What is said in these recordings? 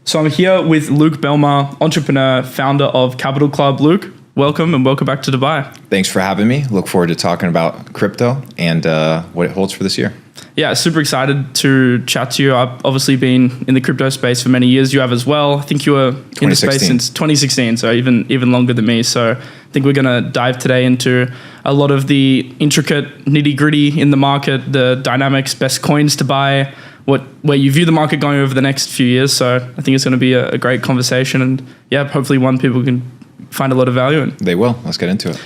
So I'm here with Luke Belmar, entrepreneur, founder of Capital Club. Luke, welcome and welcome back to Dubai. Thanks for having me. Look forward to talking about crypto and what it holds for this year. Yeah, super excited to chat to you. I've obviously been in the crypto space for many years. You have as well. I think you were in the space since 2016, so even longer than me. So I think we're going to dive today into a lot of the intricate nitty gritty in the market, the dynamics, best coins to buy, where you view the market going over the next few years. So I think it's going to be a great conversation, and yeah, hopefully one people can find a lot of value in. They will. Let's get into it.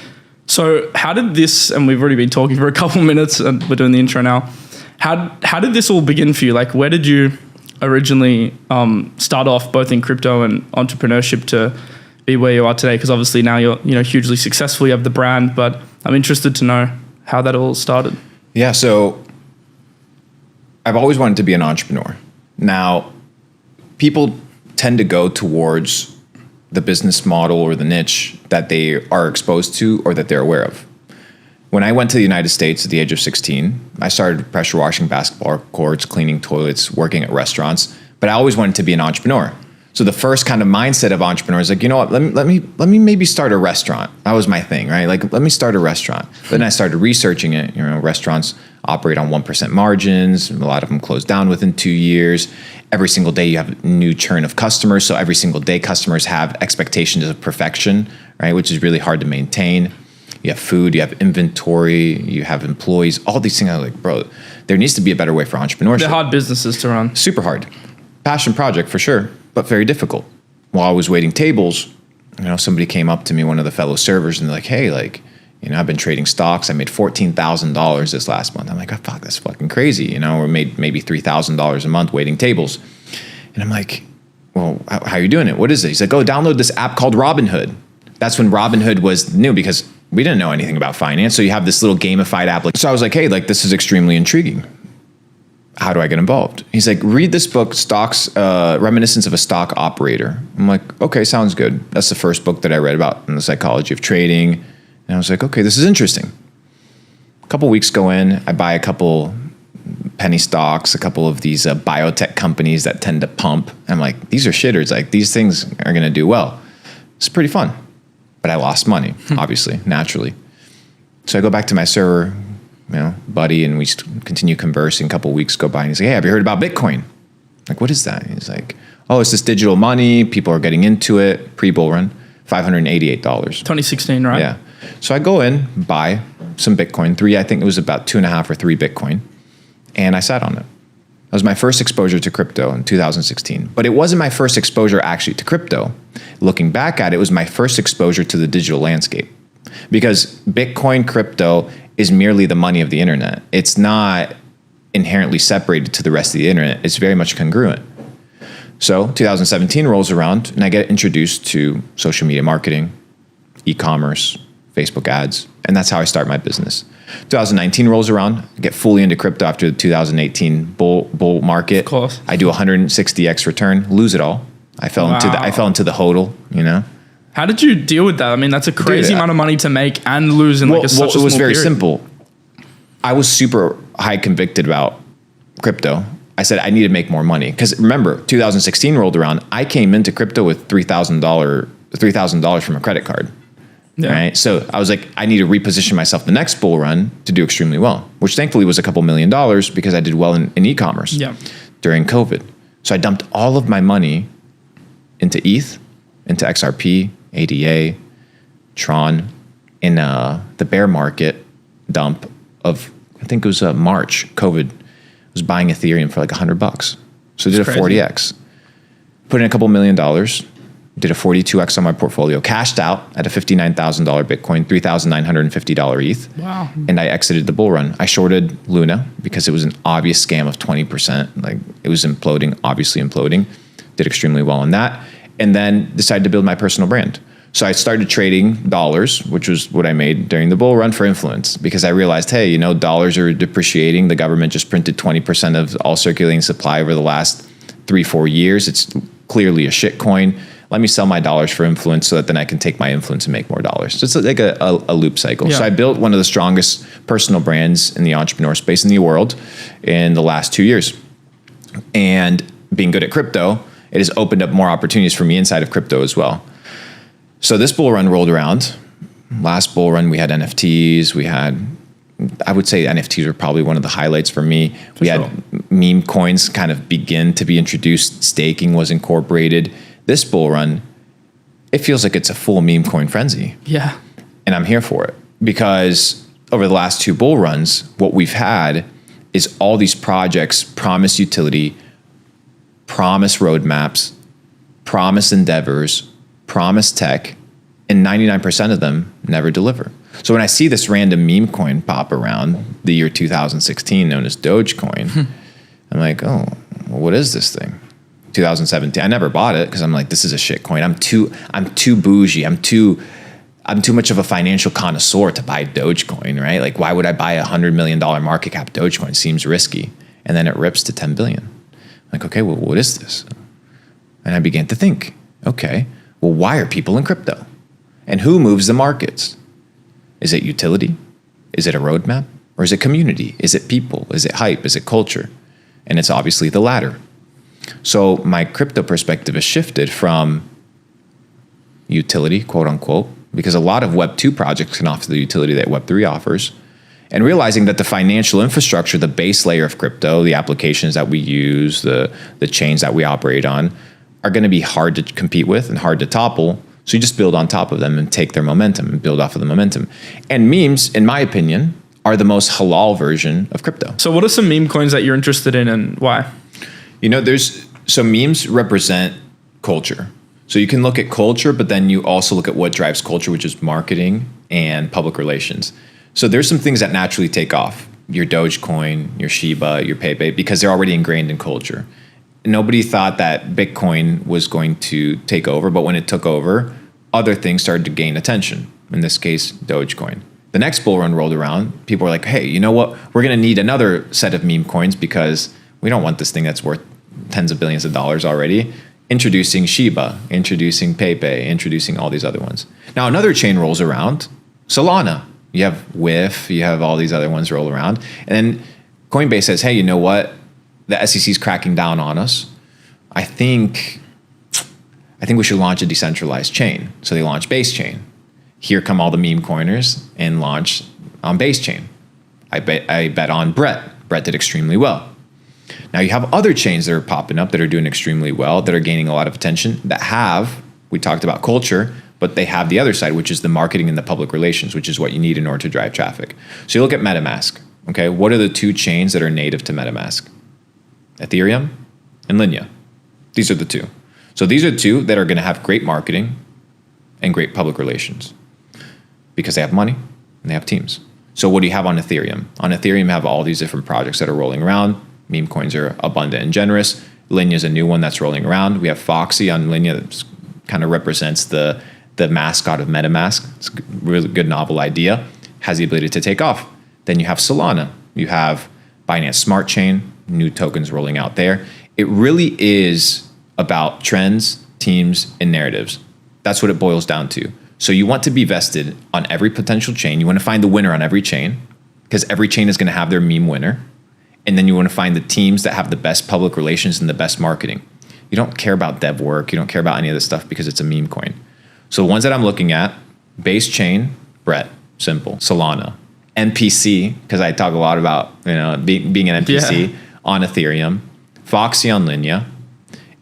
So how did this, and we've already been talking for a couple minutes and we're doing the intro now. How did this all begin for you? Like, where did you originally start off, both in crypto and entrepreneurship, to be where you are today? Because obviously now you're hugely successful. You have the brand, but I'm interested to know how that all started. Yeah, so I've always wanted to be an entrepreneur. Now, people tend to go towards the business model or the niche that they are exposed to or that they're aware of. When I went to the United States at the age of 16, I started pressure washing basketball courts, cleaning toilets, working at restaurants, but I always wanted to be an entrepreneur. So the first kind of mindset of entrepreneurs, like, you know what, let me maybe start a restaurant. That was my thing, right? Like, let me start a restaurant. Then I started researching it. Restaurants operate on 1% margins. A lot of them close down within 2 years. Every single day you have a new churn of customers. So every single day customers have expectations of perfection, right? Which is really hard to maintain. You have food, you have inventory, you have employees, all these things. I was like, bro, there needs to be a better way for entrepreneurship. They're hard businesses to run. Super hard. Passion project for sure, but very difficult. While I was waiting tables, somebody came up to me, one of the fellow servers, and they're like, hey, I've been trading stocks. I made $14,000 this last month. I'm like, oh, fuck, that's fucking crazy. We made maybe $3,000 a month waiting tables. And I'm like, well, how are you doing it? What is it? He's like, oh, download this app called Robinhood. That's when Robinhood was new because we didn't know anything about finance. So you have this little gamified app. So I was like, hey, this is extremely intriguing. How do I get involved? He's like, read this book, Stocks, Reminiscence of a Stock Operator. I'm like, okay, sounds good. That's the first book that I read about in the psychology of trading. And I was like, okay, this is interesting. A couple weeks go in, I buy a couple penny stocks, a couple of these biotech companies that tend to pump. I'm like, these are shitters. Like, these things are going to do well. It's pretty fun. But I lost money, obviously, naturally. So I go back to my server, buddy, and we continue conversing. A couple of weeks go by, and he's like, hey, have you heard about Bitcoin? Like, what is that? He's like, oh, it's this digital money. People are getting into it. Pre-bull run, $588. 2016, right? Yeah. So I go in, buy some Bitcoin, I think it was about 2.5 or 3 Bitcoin, and I sat on it. That was my first exposure to crypto in 2016. But it wasn't my first exposure actually to crypto. Looking back at it, it was my first exposure to the digital landscape. Because Bitcoin crypto is merely the money of the internet. It's not inherently separated to the rest of the internet. It's very much congruent. So 2017 rolls around and I get introduced to social media marketing, e-commerce, Facebook ads, and that's how I start my business. 2019 rolls around, I get fully into crypto after the 2018 bull market. Of course. I do 160x return, lose it all. I fell into the hodl, How did you deal with that? I mean, that's a crazy amount of money to make and lose in such a small period. It was very simple. I was super high convicted about crypto. I said I need to make more money because remember, 2016 rolled around. I came into crypto with $3,000 from a credit card. Yeah. Right. So I was like, I need to reposition myself the next bull run to do extremely well, which thankfully was a couple $1 million because I did well in e-commerce during COVID. So I dumped all of my money into ETH, into XRP, ADA, Tron, in the bear market dump of, I think it was March, COVID. I was buying Ethereum for like $100. So I did a 40X. Put in a couple $1 million. Did a 42X on my portfolio, cashed out at a $59,000 Bitcoin, $3,950 ETH. Wow. And I exited the bull run. I shorted Luna because it was an obvious scam of 20%. Like, it was imploding, obviously imploding. Did extremely well on that. And then decided to build my personal brand. So I started trading dollars, which was what I made during the bull run, for influence, because I realized, hey, dollars are depreciating. The government just printed 20% of all circulating supply over the last 3-4 years. It's clearly a shit coin. Let me sell my dollars for influence so that then I can take my influence and make more dollars. So it's like a loop cycle. Yeah. So I built one of the strongest personal brands in the entrepreneur space in the world in the last 2 years. And being good at crypto, it has opened up more opportunities for me inside of crypto as well. So this bull run rolled around. Last bull run, we had NFTs. I would say NFTs were probably one of the highlights for me. We had meme coins kind of begin to be introduced. Staking was incorporated. This bull run, it feels like it's a full meme coin frenzy. Yeah. And I'm here for it because over the last 2 bull runs, what we've had is all these projects promise utility, promise roadmaps, promise endeavors, promise tech, and 99% of them never deliver. So when I see this random meme coin pop around the year 2016 known as Dogecoin, I'm like, oh, well, what is this thing? 2017, I never bought it because I'm like, this is a shit coin. I'm too bougie. I'm too much of a financial connoisseur to buy Dogecoin, right? Like, why would I buy $100 million market cap Dogecoin? Seems risky. And then it rips to 10 billion. I'm like, okay, well, what is this? And I began to think, okay, well, why are people in crypto? And who moves the markets? Is it utility? Is it a roadmap? Or is it community? Is it people? Is it hype? Is it culture? And it's obviously the latter. So my crypto perspective has shifted from utility, quote unquote, because a lot of Web 2 projects can offer the utility that Web 3 offers, and realizing that the financial infrastructure, the base layer of crypto, the applications that we use, the chains that we operate on, are going to be hard to compete with and hard to topple. So you just build on top of them and take their momentum and build off of the momentum. And memes, in my opinion, are the most halal version of crypto. So what are some meme coins that you're interested in and why? You know, so memes represent culture. So you can look at culture, but then you also look at what drives culture, which is marketing and public relations. So there's some things that naturally take off. Your Dogecoin, your Shiba, your Pepe, because they're already ingrained in culture. Nobody thought that Bitcoin was going to take over, but when it took over, other things started to gain attention. In this case, Dogecoin. The next bull run rolled around. People were like, hey, you know what? We're going to need another set of meme coins because we don't want this thing that's worth tens of billions of dollars already. Introducing Shiba, introducing Pepe, introducing all these other ones. Now another chain rolls around, Solana. You have WIF, you have all these other ones roll around. And then Coinbase says, hey, you know what? The SEC is cracking down on us. I think we should launch a decentralized chain. So they launch Base Chain. Here come all the meme coiners and launch on Base Chain. I bet on Brett. Brett did extremely well. Now you have other chains that are popping up that are doing extremely well, that are gaining a lot of attention, we talked about culture, but they have the other side, which is the marketing and the public relations, which is what you need in order to drive traffic. So you look at MetaMask, okay? What are the 2 chains that are native to MetaMask? Ethereum and Linea. These are the 2. So these are 2 that are going to have great marketing and great public relations because they have money and they have teams. So what do you have on Ethereum? On Ethereum, you have all these different projects that are rolling around. Meme coins are abundant and generous. Linea is a new one that's rolling around. We have Foxy on Linea that kind of represents the mascot of MetaMask. It's a really good novel idea. Has the ability to take off. Then you have Solana. You have Binance Smart Chain, new tokens rolling out there. It really is about trends, teams, and narratives. That's what it boils down to. So you want to be vested on every potential chain. You want to find the winner on every chain because every chain is going to have their meme winner. And then you want to find the teams that have the best public relations and the best marketing. You don't care about dev work. You don't care about any of this stuff because it's a meme coin. So the ones that I'm looking at, Base Chain, Brett, simple. Solana, MPC, because I talk a lot about being an MPC on Ethereum, Foxy on Linea,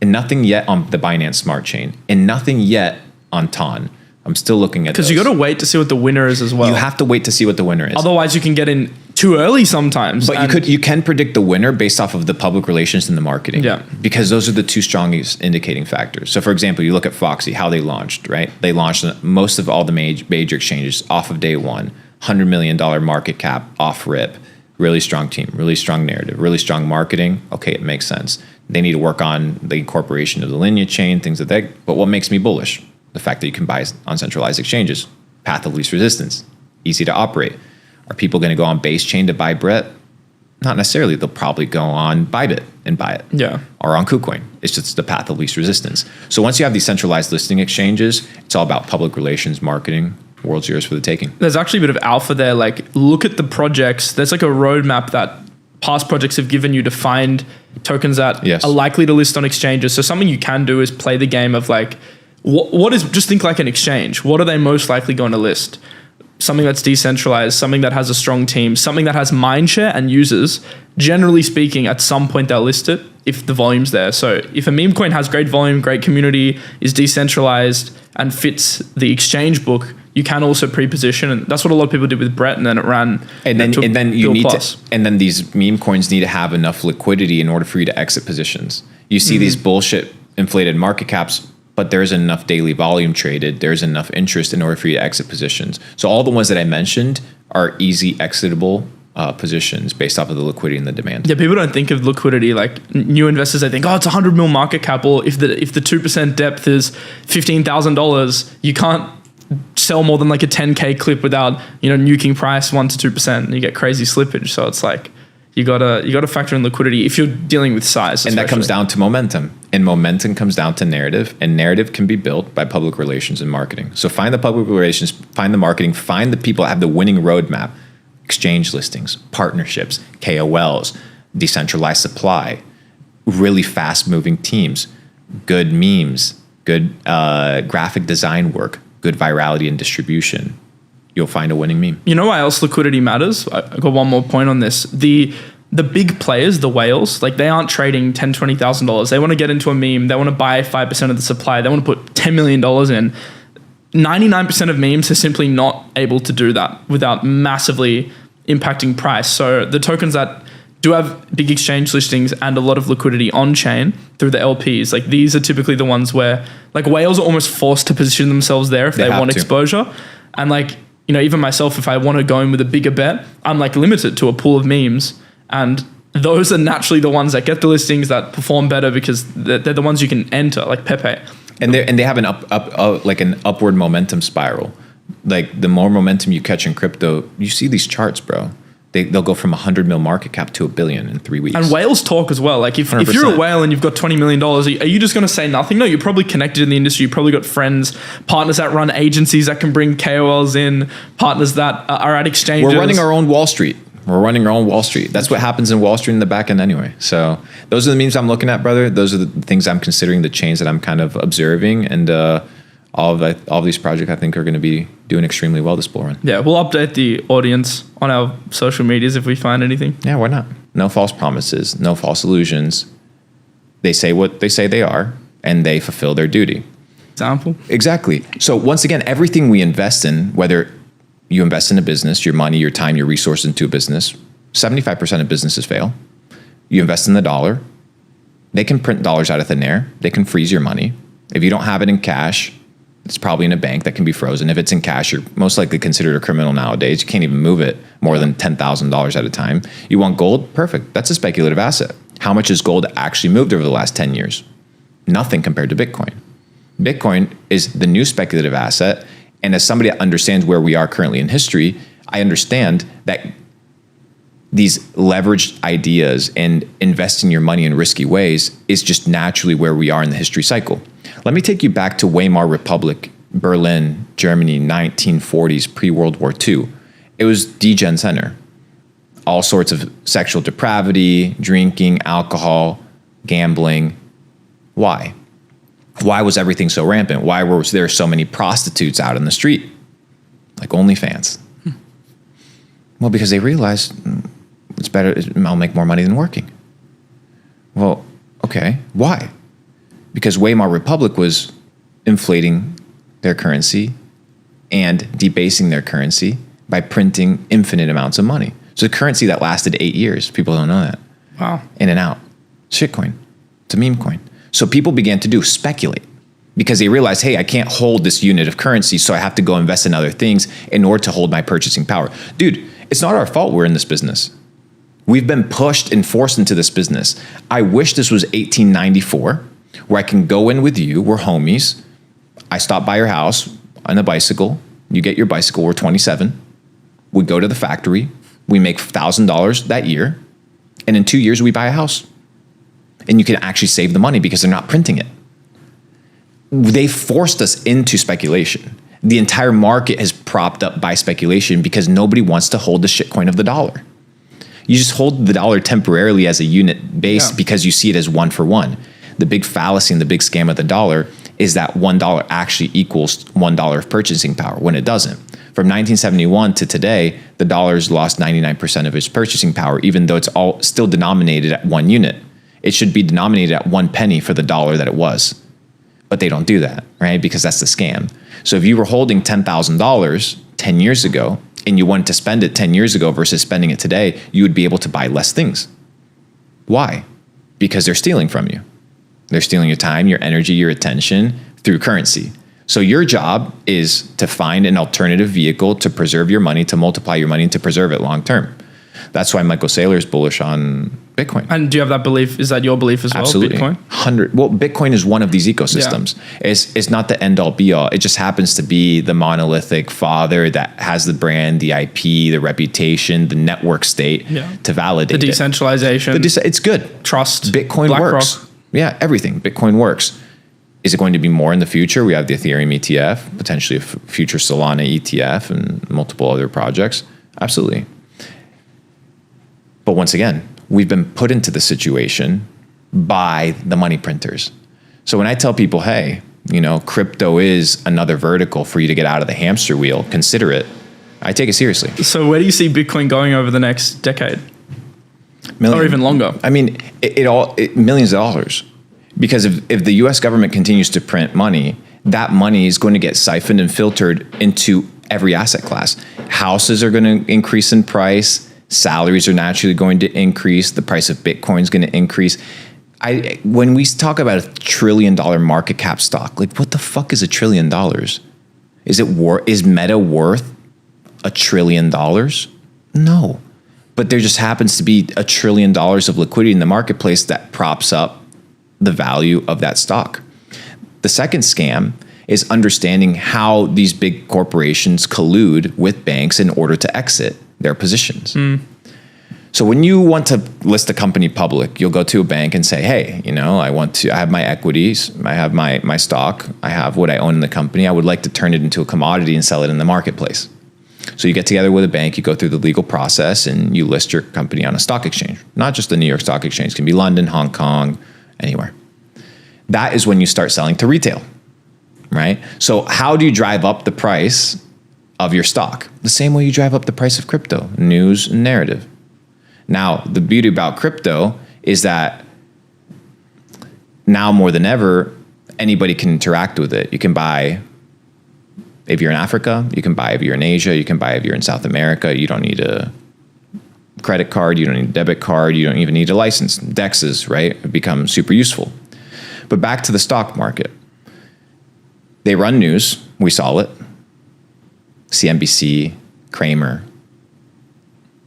and nothing yet on the Binance Smart Chain, and nothing yet on Ton. I'm still looking at because you got to wait to see what the winner is as well. You have to wait to see what the winner is. Otherwise, you can get in too early sometimes. But you can predict the winner based off of the public relations and the marketing. Yeah. Because those are the 2 strongest indicating factors. So for example, you look at Foxy, how they launched, right? They launched most of all the major exchanges off of day one. $100 million market cap off rip. Really strong team, really strong narrative, really strong marketing. Okay, it makes sense. They need to work on the incorporation of the Linea chain, things like that. But what makes me bullish? The fact that you can buy on centralized exchanges. Path of least resistance. Easy to operate. Are people going to go on Base Chain to buy Brett? Not necessarily. They'll probably go on Bybit and buy it. Yeah. Or on KuCoin. It's just the path of least resistance. So once you have these centralized listing exchanges, it's all about public relations, marketing. World's yours for the taking. There's actually a bit of alpha there. Like, look at the projects. There's like a roadmap that past projects have given you to find tokens that Yes. are likely to list on exchanges. So something you can do is play the game of like, what is, just think like an exchange. What are they most likely going to list? Something that's decentralized, something that has a strong team, something that has mindshare and users. Generally speaking, at some point they'll list it if the volume's there. So if a meme coin has great volume, great community, is decentralized and fits the exchange book, you can also pre-position, and that's what a lot of people did with Brett, and then it ran. And then you need to, and then these meme coins need to have enough liquidity in order for you to exit positions. You see these bullshit inflated market caps, but there's enough daily volume traded, there's enough interest in order for you to exit positions. So all the ones that I mentioned are easy exitable positions based off of the liquidity and the demand. Yeah, people don't think of liquidity. Like new investors, they think, oh, it's 100 mil market cap. Well, if the 2% depth is $15,000, you can't sell more than like a 10K clip without, nuking price 1 to 2%, and you get crazy slippage. So it's like you gotta factor in liquidity if you're dealing with size. And that comes down to momentum. And momentum comes down to narrative. And narrative can be built by public relations and marketing. So find the public relations, find the marketing, find the people that have the winning roadmap. Exchange listings, partnerships, KOLs, decentralized supply, really fast moving teams, good memes, good graphic design work, good virality and distribution. You'll find a winning meme. You know why else liquidity matters? I got one more point on this. The big players, the whales, like they aren't trading $10,000, $20,000. They want to get into a meme. They want to buy 5% of the supply. They want to put $10 million in. 99% of memes are simply not able to do that without massively impacting price. So the tokens that do have big exchange listings and a lot of liquidity on chain through the LPs, like these are typically the ones where like whales are almost forced to position themselves there if they want exposure. And like, even myself, if I want to go in with a bigger bet, I'm like limited to a pool of memes. And those are naturally the ones that get the listings that perform better because they're the ones you can enter, like Pepe. And they have an an upward momentum spiral. Like the more momentum you catch in crypto, you see these charts, bro. They'll go from 100 mil market cap to $1 billion in 3 weeks. And whales talk as well. Like if you're a whale and you've got $20 million, are you just going to say nothing? No, you're probably connected in the industry. You've probably got friends, partners that run agencies that can bring KOLs in, partners that are at exchanges. We're running our own Wall Street. That's what happens in Wall Street in the back end anyway. So those are the memes I'm looking at, brother. Those are the things I'm considering, the chains that I'm kind of observing. And all of these projects I think are going to be doing extremely well this bull run. Yeah, we'll update the audience on our social medias if we find anything. Yeah, why not? No false promises, no false illusions. They say what they say they are, and they fulfill their duty. Example? Exactly. So once again, everything we invest in, whether you invest in a business, your money, your time, your resources into a business, 75% of businesses fail. You invest in the dollar. They can print dollars out of thin air. They can freeze your money. If you don't have it in cash, it's probably in a bank that can be frozen. If it's in cash, you're most likely considered a criminal nowadays. You can't even move it more than $10,000 at a time. You want gold? Perfect. That's a speculative asset. How much has gold actually moved over the last 10 years? Nothing compared to Bitcoin. Bitcoin is the new speculative asset. And as somebody that understands where we are currently in history, I understand that these leveraged ideas and investing your money in risky ways is just naturally where we are in the history cycle. Let me take you back to Weimar Republic, Berlin, Germany, 1940s, pre-World War II. It was degen center. All sorts of sexual depravity, drinking, alcohol, gambling. Why? Why was everything so rampant? Why was there so many prostitutes out in the street? Like OnlyFans. Well, because they realized it's better, I'll make more money than working. Well, okay, why? Because Weimar Republic was inflating their currency and debasing their currency by printing infinite amounts of money. So the currency that lasted 8 years, people don't know that. Wow. In and out. Shitcoin. It's a meme coin. So people began to speculate because they realized, hey, I can't hold this unit of currency, so I have to go invest in other things in order to hold my purchasing power. Dude, it's not our fault we're in this business. We've been pushed and forced into this business. I wish this was 1894, where I can go in with you, we're homies. I stop by your house on a bicycle. You get your bicycle, we're 27. We go to the factory. We make $1,000 that year. And in 2 years, we buy a house. And you can actually save the money because they're not printing it. They forced us into speculation. The entire market is propped up by speculation because nobody wants to hold the shitcoin of the dollar. You just hold the dollar temporarily as a unit base because you see it as 1 for 1. The big fallacy and the big scam of the dollar is that $1 actually equals $1 of purchasing power when it doesn't. From 1971 to today, the dollar's lost 99% of its purchasing power, even though it's all still denominated at 1 unit. It should be denominated at 1 penny for the dollar that it was. But they don't do that, right? Because that's the scam. So if you were holding $10,000 10 years ago and you wanted to spend it 10 years ago versus spending it today, you would be able to buy less things. Why? Because they're stealing from you. They're stealing your time, your energy, your attention through currency. So your job is to find an alternative vehicle to preserve your money, to multiply your money, and to preserve it long term. That's why Michael Saylor is bullish on Bitcoin. And do you have that belief? Is that your belief as Absolutely. well? Bitcoin? Well, Bitcoin is one of these ecosystems. Yeah. It's not the end all be all. It just happens to be the monolithic father that has the brand, the IP, the reputation, the network state to validate the decentralization. It's good. Trust. Bitcoin works. Yeah, everything. Bitcoin works. Is it going to be more in the future? We have the Ethereum ETF, potentially a future Solana ETF, and multiple other projects. Absolutely. But once again, we've been put into the situation by the money printers. So when I tell people, hey, crypto is another vertical for you to get out of the hamster wheel, consider it, I take it seriously. So where do you see Bitcoin going over the next decade? Or even longer? I mean, millions of dollars. Because if the US government continues to print money, that money is going to get siphoned and filtered into every asset class. Houses are going to increase in price. Salaries are naturally going to increase. The price of Bitcoin is going to increase. When we talk about $1 trillion market cap stock, like what the fuck is $1 trillion? Is Meta worth $1 trillion? No. But there just happens to be $1 trillion of liquidity in the marketplace that props up the value of that stock. The second scam is understanding how these big corporations collude with banks in order to exit their positions. So when you want to list a company public, you'll go to a bank and say, hey, I have my equities, I have my stock, I have what I own in the company. I would like to turn it into a commodity and sell it in the marketplace. So you get together with a bank, you go through the legal process, and you list your company on a stock exchange. Not just the New York Stock Exchange, it can be London, Hong Kong, anywhere. That is when you start selling to retail, right? So how do you drive up the price of your stock? The same way you drive up the price of crypto, news and narrative. Now, the beauty about crypto is that now more than ever, anybody can interact with it. You can buy if you're in Africa, you can buy if you're in Asia, you can buy if you're in South America. You don't need a credit card, you don't need a debit card, you don't even need a license. DEXs, right, have become super useful. But back to the stock market. They run news, we saw it, CNBC, Kramer,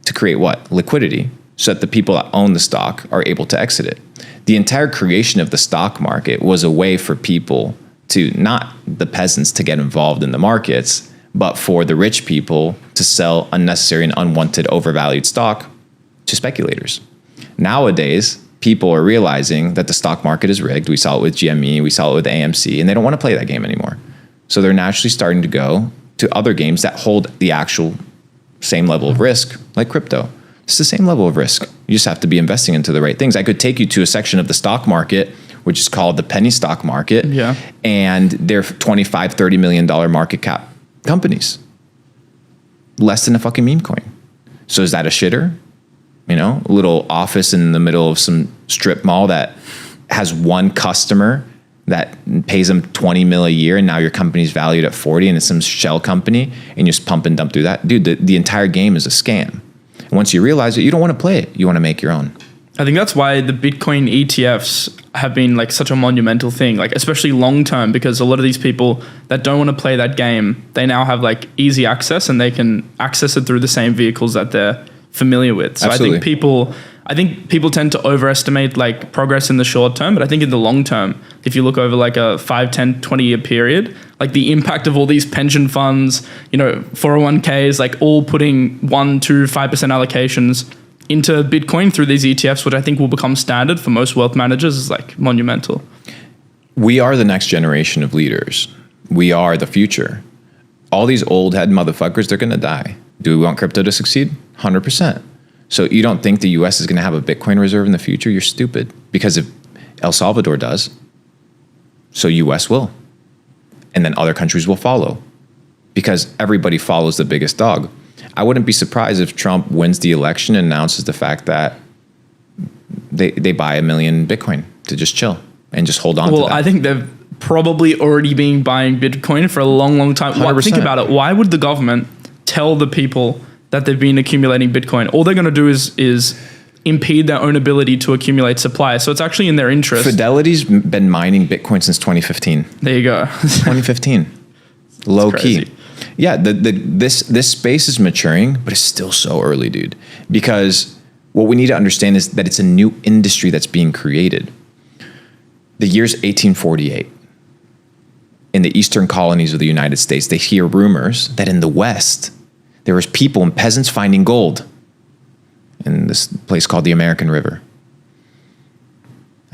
to create what? Liquidity, so that the people that own the stock are able to exit it. The entire creation of the stock market was a way for people to, not the peasants to get involved in the markets, but for the rich people to sell unnecessary and unwanted overvalued stock to speculators. Nowadays, people are realizing that the stock market is rigged. We saw it with GME, we saw it with AMC, and they don't want to play that game anymore. So they're naturally starting to go to other games that hold the actual same level of risk, like crypto. It's the same level of risk. You just have to be investing into the right things. I could take you to a section of the stock market, which is called the penny stock market, and they're $25, $30 million market cap companies. Less than a fucking meme coin. So is that a shitter? A little office in the middle of some strip mall that has one customer that pays them 20 mil a year, and now your company's valued at 40, and it's some shell company, and you just pump and dump through that. Dude, the entire game is a scam. And once you realize it, you don't want to play it. You want to make your own. I think that's why the Bitcoin ETFs have been like such a monumental thing, like especially long term, because a lot of these people that don't want to play that game, they now have like easy access, and they can access it through the same vehicles that they're familiar with. So Absolutely. I think people tend to overestimate like progress in the short term, but I think in the long term, if you look over like a 5, 10, 20 year period, like the impact of all these pension funds, 401ks, like all putting 1, 2, 5% allocations into Bitcoin through these ETFs, which I think will become standard for most wealth managers, is like monumental. We are the next generation of leaders. We are the future. All these old head motherfuckers, they're going to die. Do we want crypto to succeed? 100%. So you don't think the US is going to have a Bitcoin reserve in the future? You're stupid. Because if El Salvador does, so US will. And then other countries will follow. Because everybody follows the biggest dog. I wouldn't be surprised if Trump wins the election and announces the fact that they buy 1 million Bitcoin to just chill and just hold on to that. Well, I think they've probably already been buying Bitcoin for a long, long time. Think about it. Why would the government tell the people that they've been accumulating Bitcoin? All they're going to do is impede their own ability to accumulate supply. So it's actually in their interest. Fidelity's been mining Bitcoin since 2015. There you go. 2015. Low key. Yeah, this space is maturing, but it's still so early, dude. Because what we need to understand is that it's a new industry that's being created. The year's 1848. In the eastern colonies of the United States, they hear rumors that in the West, there was people and peasants finding gold in this place called the American River.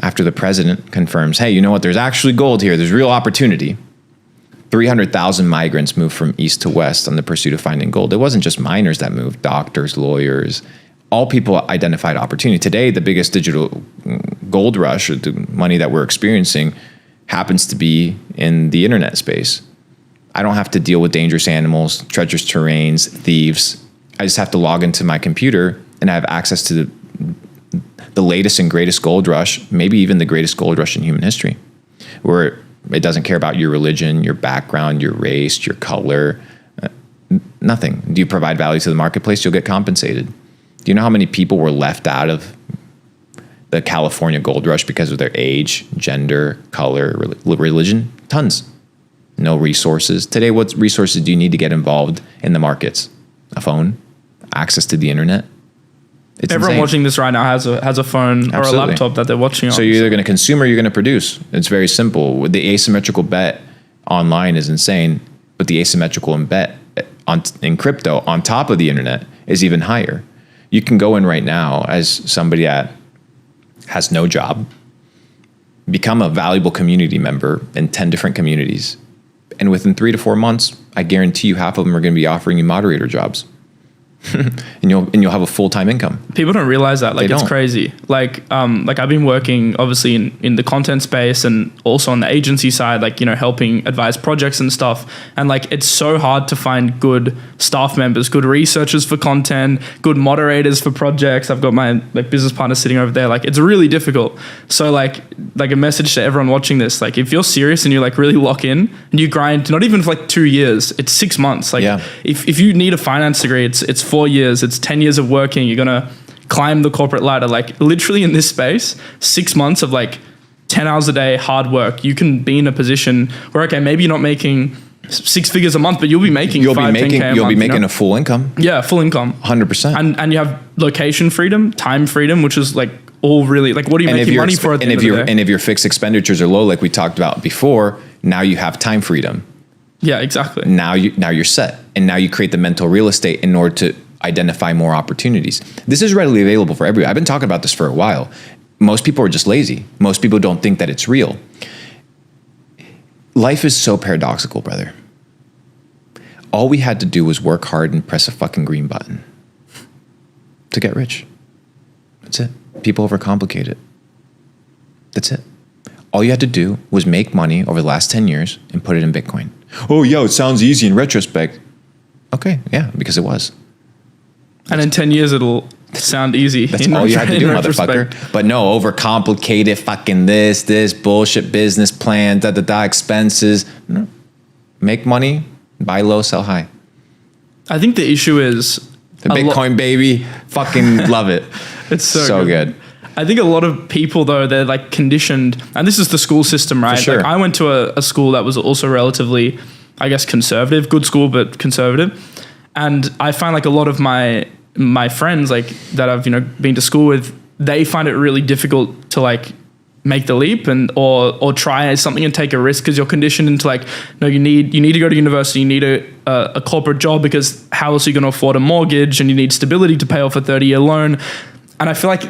After the president confirms, hey, you know what? There's actually gold here. There's real opportunity. 300,000 migrants moved from east to west on the pursuit of finding gold. It wasn't just miners that moved, doctors, lawyers, all people identified opportunity. Today, the biggest digital gold rush, or the money that we're experiencing, happens to be in the internet space. I don't have to deal with dangerous animals, treacherous terrains, thieves. I just have to log into my computer and I have access to the latest and greatest gold rush, maybe even the greatest gold rush in human history, where it doesn't care about your religion, your background, your race, your color, nothing. Do you provide value to the marketplace? You'll get compensated. Do you know how many people were left out of the California gold rush because of their age, gender, color, religion? Tons. No resources. Today, what resources do you need to get involved in the markets? A phone? Access to the internet? It's Everyone insane. watching this right now has a phone or a laptop that they're watching on. So you're either going to consume or you're going to produce. It's very simple. The asymmetrical bet online is insane, but the asymmetrical bet in crypto on top of the internet is even higher. You can go in right now as somebody that has no job, become a valuable community member in 10 different communities. And within 3 to 4 months, I guarantee you half of them are going to be offering you moderator jobs. and you'll have a full-time income. People don't realize that. Like, it's crazy. Like I've been working obviously in the content space and also on the agency side, like, you know, helping advise projects and stuff. And like, it's so hard to find good staff members, good researchers for content, good moderators for projects. I've got my business partner sitting over there. Like, it's really difficult. So like a message to everyone watching this, like, if you're serious and you like really lock in and you grind, not even for like 2 years, it's 6 months. Like, if you need a finance degree, it's 4 years, it's 10 years of working. You're going to climb the corporate ladder. Like, literally in this space, 6 months of like 10 hours a day, hard work, you can be in a position where, okay, maybe you're not making 6 figures a month, but you'll be making you'll be making a full income. Yeah, full income. 100%. And you have location freedom, time freedom, which is like all really, like, what are you making money for at the end of the day? And if your fixed expenditures are low, like we talked about before, now you have time freedom. Yeah, exactly. Now you're set. And now you create the mental real estate in order to identify more opportunities. This is readily available for everyone. I've been talking about this for a while. Most people are just lazy. Most people don't think that it's real. Life is so paradoxical, brother. All we had to do was work hard and press a fucking green button to get rich. That's it. People overcomplicate it. That's it. All you had to do was make money over the last 10 years and put it in Bitcoin. Oh, yeah, it sounds easy in retrospect. Okay, yeah, because it was. And in 10 years, it'll sound easy. That's all you had to do, motherfucker. But no, overcomplicated fucking this bullshit business plan, expenses. No. Make money, buy low, sell high. I think the issue is... The Bitcoin baby, fucking love it. It's so good. I think a lot of people, though, they're like conditioned, and this is the school system, right? For sure. Like, I went to a school that was also relatively, I guess, conservative, good school, but conservative. And I find like a lot of my friends, like, that I've, you know, been to school with, they find it really difficult to like make the leap and or try something and take a risk, because you're conditioned into like, no, you need to go to university, you need a corporate job, because how else are you going to afford a mortgage, and you need stability to pay off a 30-year loan. And I feel like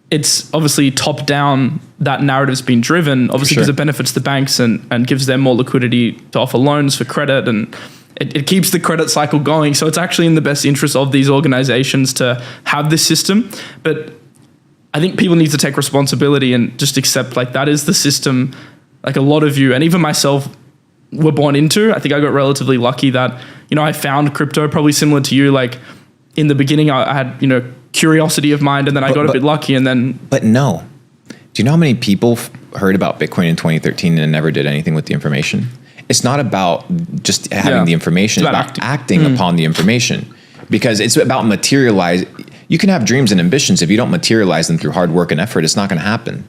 it's obviously top down, that narrative's been driven, obviously, because it benefits the banks and gives them more liquidity to offer loans for credit and it keeps the credit cycle going. So it's actually in the best interest of these organizations to have this system. But I think people need to take responsibility and just accept like that is the system. Like a lot of you, and even myself, were born into. I think I got relatively lucky that, I found crypto probably similar to you. Like in the beginning, I had, curiosity of mind, and then I got a bit lucky, and then. But no. Do you know how many people heard about Bitcoin in 2013 and never did anything with the information? It's not about just having the information. It's about acting upon the information, because it's about materialize. You can have dreams and ambitions. If you don't materialize them through hard work and effort, it's not going to happen.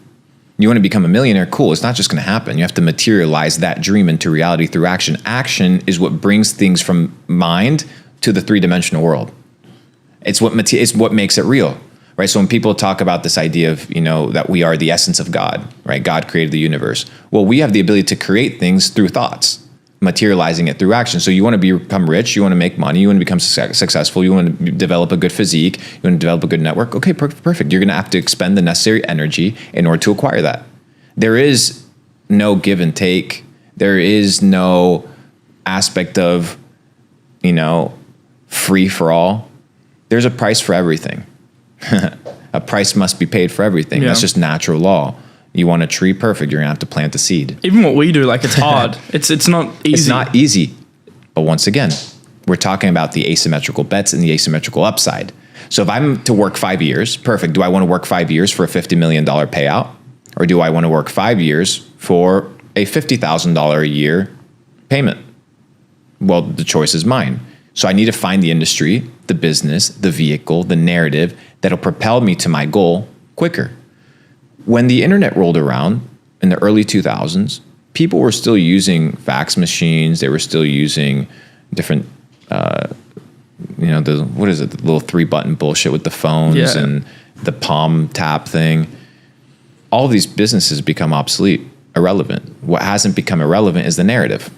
You want to become a millionaire? Cool. It's not just going to happen. You have to materialize that dream into reality through action. Action is what brings things from mind to the three-dimensional world. It's what makes it real, right? So when people talk about this idea of, that we are the essence of God, right? God created the universe. Well, we have the ability to create things through thoughts, materializing it through action. So you want to become rich, you want to make money, you want to become successful, you want to develop a good physique, you want to develop a good network. Okay, perfect. You're going to have to expend the necessary energy in order to acquire that. There is no give and take. There is no aspect of, free for all. There's a price for everything. A price must be paid for everything. Yeah. That's just natural law. You want a tree, perfect. You're gonna have to plant the seed. Even what we do, like it's hard. It's not easy. It's not easy. But once again, we're talking about the asymmetrical bets and the asymmetrical upside. So if I'm to work 5 years, perfect. Do I want to work 5 years for a $50 million payout? Or do I want to work 5 years for a $50,000 a year payment? Well, the choice is mine. So I need to find the industry, the business, the vehicle, the narrative that'll propel me to my goal quicker. When the internet rolled around in the early 2000s, people were still using fax machines. They were still using different, the little 3-button bullshit with the phones and the palm tap thing. All of these businesses become obsolete, irrelevant. What hasn't become irrelevant is the narrative.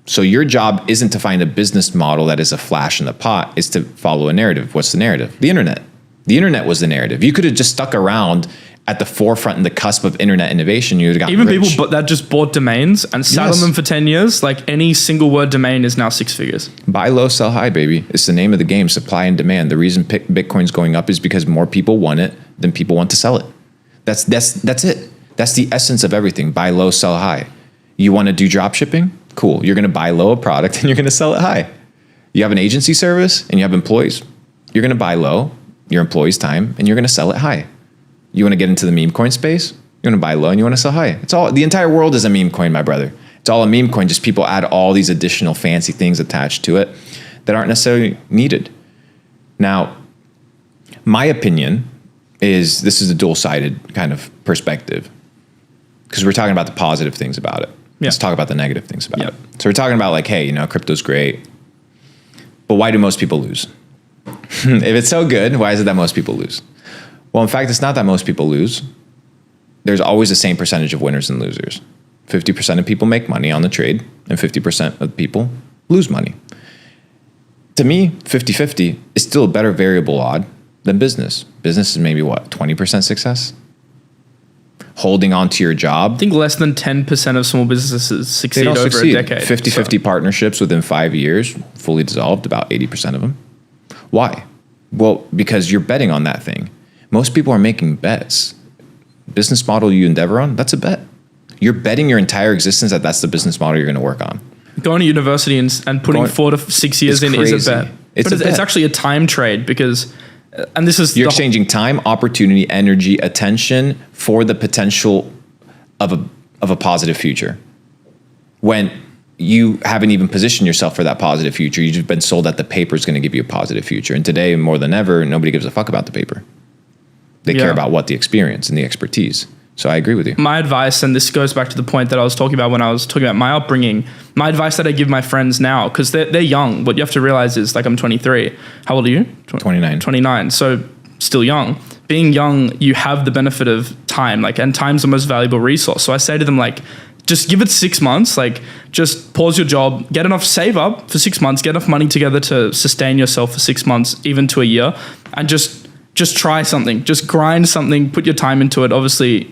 So your job isn't to find a business model that is a flash in the pot. It's to follow a narrative. What's the narrative? The internet. The internet was the narrative. You could have just stuck around at the forefront and the cusp of internet innovation. You would have gotten rich. People that just bought domains and sat on them for 10 years, like any single word domain is now 6 figures. Buy low, sell high, baby. It's the name of the game, supply and demand. The reason Bitcoin's going up is because more people want it than people want to sell it. That's it. That's the essence of everything. Buy low, sell high. You want to do drop shipping? Cool. You're going to buy low a product and you're going to sell it high. You have an agency service and you have employees. You're going to buy low your employees' time and you're going to sell it high. You want to get into the meme coin space? You want to buy low and you want to sell high. It's all, the entire world is a meme coin, my brother. It's all a meme coin. Just people add all these additional fancy things attached to it that aren't necessarily needed. Now, my opinion is this is a dual-sided kind of perspective because we're talking about the positive things about it. Let's talk about the negative things about it. So we're talking about like, hey, crypto's great, but why do most people lose? If it's so good, why is it that most people lose? Well, in fact, it's not that most people lose. There's always the same percentage of winners and losers. 50% of people make money on the trade and 50% of people lose money. To me, 50-50 is still a better variable odd than business. Business is maybe 20% success? Holding on to your job. I think less than 10% of small businesses succeed over a decade. 50-50 partnerships within 5 years, fully dissolved, about 80% of them. Why? Well, because you're betting on that thing. Most people are making bets. Business model you endeavor on, that's a bet. You're betting your entire existence that that's the business model you're going to work on. Going to university and putting 4 to 6 years in is a bet. It's actually a time trade because... And this is you're exchanging time, opportunity, energy, attention for the potential of a positive future. When you haven't even positioned yourself for that positive future, you've just been sold that the paper is going to give you a positive future. And today, more than ever, nobody gives a fuck about the paper. They care about what the experience and the expertise. So I agree with you. My advice, and this goes back to the point that I was talking about when I was talking about my upbringing, my advice that I give my friends now, because they're young. What you have to realize is, like, I'm 23. How old are you? 29. 29. So still young. Being young, you have the benefit of time, and time's the most valuable resource. So I say to them, just give it 6 months, just pause your job, get enough, save up for 6 months, get enough money together to sustain yourself for 6 months, even to a year, and just try something, just grind something, put your time into it. Obviously,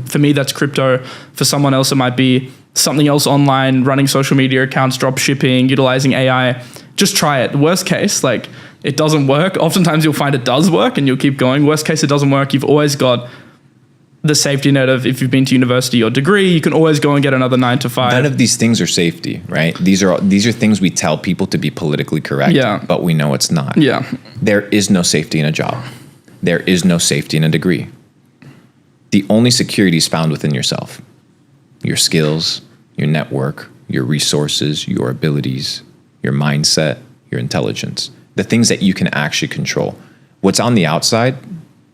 for me, that's crypto. For someone else, it might be something else online, running social media accounts, drop shipping, utilizing AI, just try it. Worst case, like it doesn't work. Oftentimes you'll find it does work and you'll keep going. Worst case, it doesn't work. You've always got the safety net of, if you've been to university or degree, you can always go and get another 9 to 5. None of these things are safety, right? These are things we tell people to be politically correct, but we know it's not. Yeah. There is no safety in a job. There is no safety in a degree. The only security is found within yourself. Your skills, your network, your resources, your abilities, your mindset, your intelligence, the things that you can actually control. What's on the outside,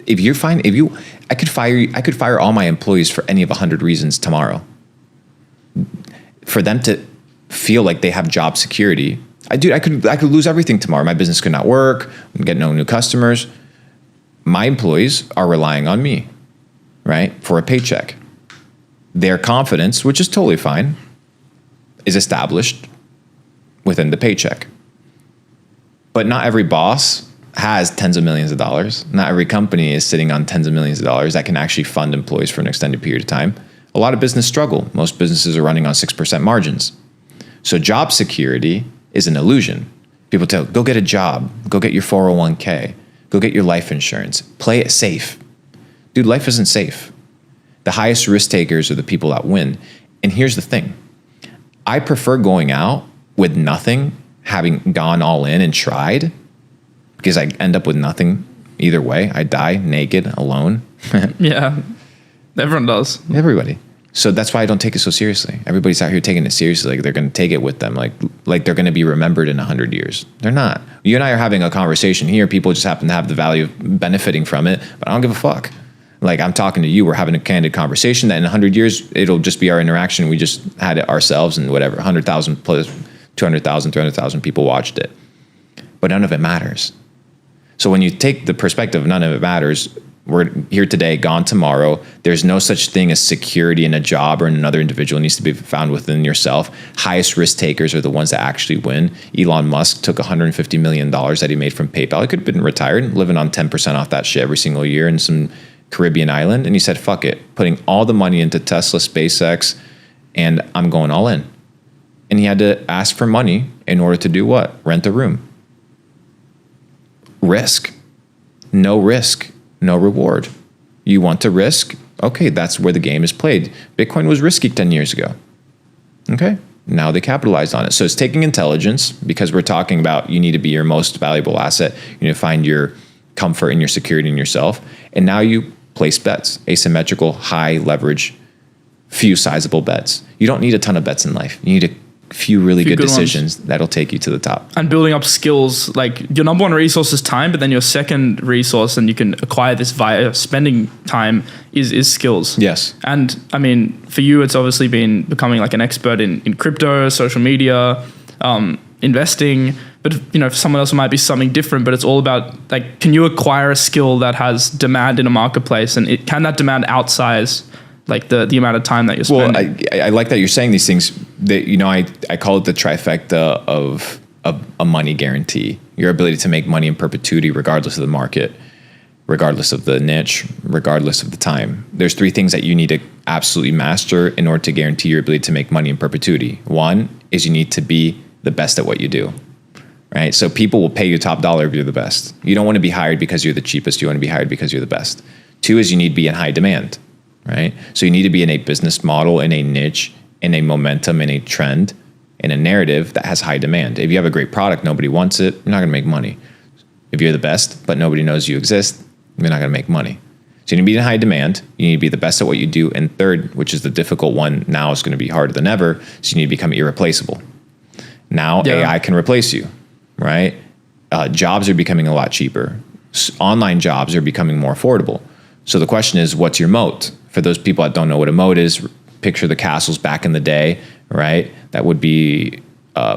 I could fire all my employees for any of 100 reasons tomorrow. For them to feel like they have job security, I could lose everything tomorrow. My business could not work, get no new customers. My employees are relying on me, right, for a paycheck. Their confidence, which is totally fine, is established within the paycheck. But not every boss has tens of millions of dollars. Not every company is sitting on tens of millions of dollars that can actually fund employees for an extended period of time. A lot of business struggle. Most businesses are running on 6% margins. So job security is an illusion. People tell, go get a job, go get your 401k, go get your life insurance, play it safe. Dude, life isn't safe. The highest risk takers are the people that win. And here's the thing. I prefer going out with nothing, having gone all in and tried, because I end up with nothing either way. I die naked, alone. Yeah, everyone does. Everybody. So that's why I don't take it so seriously. Everybody's out here taking it seriously. Like they're going to take it with them. Like they're going to be remembered in 100 years. They're not. You and I are having a conversation here. People just happen to have the value of benefiting from it, but I don't give a fuck. Like I'm talking to you. We're having a candid conversation that in 100 years, it'll just be our interaction. We just had it ourselves and whatever, 100,000 plus 200,000, 300,000 people watched it. But none of it matters. So when you take the perspective, none of it matters. We're here today, gone tomorrow. There's no such thing as security in a job or in another individual. It needs to be found within yourself. Highest risk takers are the ones that actually win. Elon Musk took $150 million that he made from PayPal. He could have been retired, living on 10% off that shit every single year in some Caribbean island. And he said, fuck it, putting all the money into Tesla, SpaceX, and I'm going all in. And he had to ask for money in order to do what? Rent a room. Risk. No risk, no reward. You want to risk? Okay, that's where the game is played. Bitcoin was risky 10 years ago. Okay, now they capitalized on it. So it's taking intelligence, because we're talking about you need to be your most valuable asset. You need to find your comfort and your security in yourself. And now you place bets, asymmetrical, high leverage, few sizable bets. You don't need a ton of bets in life. You need a few really good decisions that'll take you to the top. And building up skills, like your number one resource is time, but then your second resource, and you can acquire this via spending time, is skills. Yes. And I mean, for you, it's obviously been becoming like an expert in crypto, social media, investing, but you know, for someone else it might be something different, but it's all about like, can you acquire a skill that has demand in a marketplace, and can that demand outsize like the amount of time that you're spending? Well, I like that you're saying these things. That, you know, I call it the trifecta of a money guarantee. Your ability to make money in perpetuity, regardless of the market, regardless of the niche, regardless of the time. There's three things that you need to absolutely master in order to guarantee your ability to make money in perpetuity. One is you need to be the best at what you do. Right? So people will pay you top dollar if you're the best. You don't want to be hired because you're the cheapest. You want to be hired because you're the best. Two is you need to be in high demand. Right? So you need to be in a business model, in a niche, in a momentum, in a trend, in a narrative that has high demand. If you have a great product, nobody wants it, you're not going to make money. If you're the best, but nobody knows you exist, you're not going to make money. So you need to be in high demand. You need to be the best at what you do. And third, which is the difficult one, now is going to be harder than ever, so you need to become irreplaceable. Now AI can replace you, right? Jobs are becoming a lot cheaper. Online jobs are becoming more affordable. So the question is, what's your moat? For those people that don't know what a moat is, picture the castles back in the day, right? That would be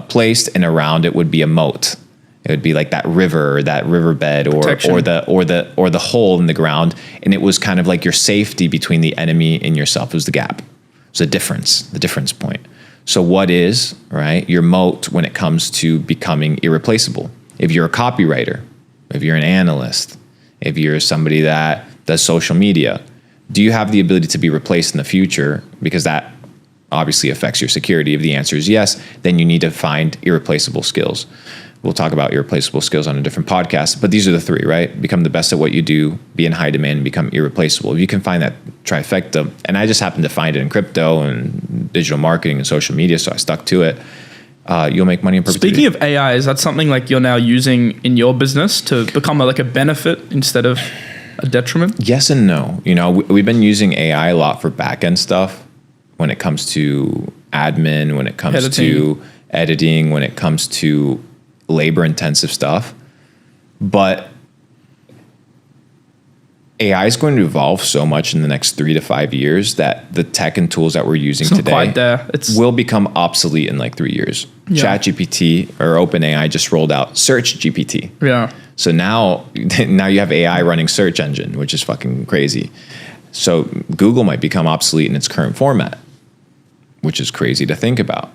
placed, and around it would be a moat. It would be like that river, or that riverbed, or the hole in the ground, and it was kind of like your safety between the enemy and yourself. It was the gap. It was the difference point. So what is, right, your moat when it comes to becoming irreplaceable? If you're a copywriter, if you're an analyst, if you're somebody that does social media, do you have the ability to be replaced in the future? Because that obviously affects your security. If the answer is yes, then you need to find irreplaceable skills. We'll talk about irreplaceable skills on a different podcast, but these are the three, right? Become the best at what you do, be in high demand, and become irreplaceable. If you can find that trifecta, and I just happened to find it in crypto and digital marketing and social media, so I stuck to it, you'll make money in perpetuity. Speaking of AI, is that something like you're now using in your business to become like a benefit instead of a detriment? Yes and no. You know, we've been using AI a lot for back-end stuff when it comes to admin, when it comes to editing, when it comes to labor-intensive stuff. But AI is going to evolve so much in the next 3 to 5 years that the tech and tools that we're using today quite there. Will become obsolete in like 3 years. Yeah. ChatGPT or OpenAI just rolled out Search GPT. Yeah. So now you have AI running search engine, which is fucking crazy. So Google might become obsolete in its current format, which is crazy to think about.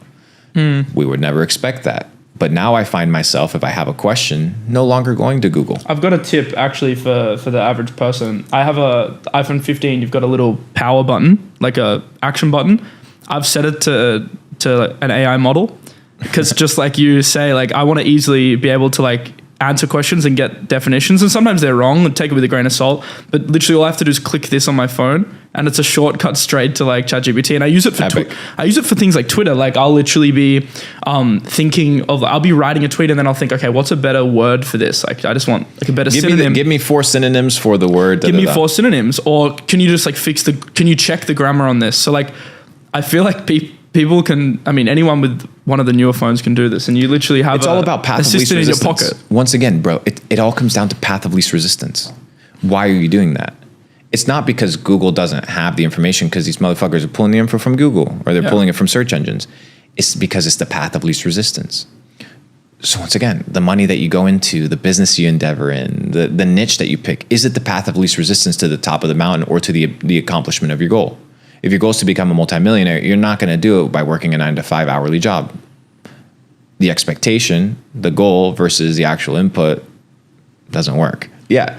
We would never expect that. But now I find myself, if I have a question, no longer going to Google. I've got a tip actually for the average person. I have a iPhone 15. You've got a little power button, like a action button. I've set it to an AI model because just like you say, like I want to easily be able to like answer questions and get definitions. And sometimes they're wrong and take it with a grain of salt. But literally all I have to do is click this on my phone and it's a shortcut straight to like ChatGPT. And I use it for I use it for things like Twitter. Like I'll literally be I'll be writing a tweet and then I'll think, okay, what's a better word for this? Like I just want like a better synonym. Give me 4 synonyms for the word. Give me 4 synonyms. Or can you just like can you check the grammar on this? So like I feel like people can, I mean, anyone with one of the newer phones can do this, and you literally have it's all about path of least resistance in your pocket. Once again, bro, it all comes down to path of least resistance. Why are you doing that? It's not because Google doesn't have the information because these motherfuckers are pulling the info from Google or they're pulling it from search engines. It's because it's the path of least resistance. So once again, the money that you go into, the business you endeavor in, the niche that you pick, is it the path of least resistance to the top of the mountain or to the accomplishment of your goal? If your goal is to become a multimillionaire, you're not going to do it by working a 9 to 5 hourly job. The expectation, the goal versus the actual input doesn't work. Yeah.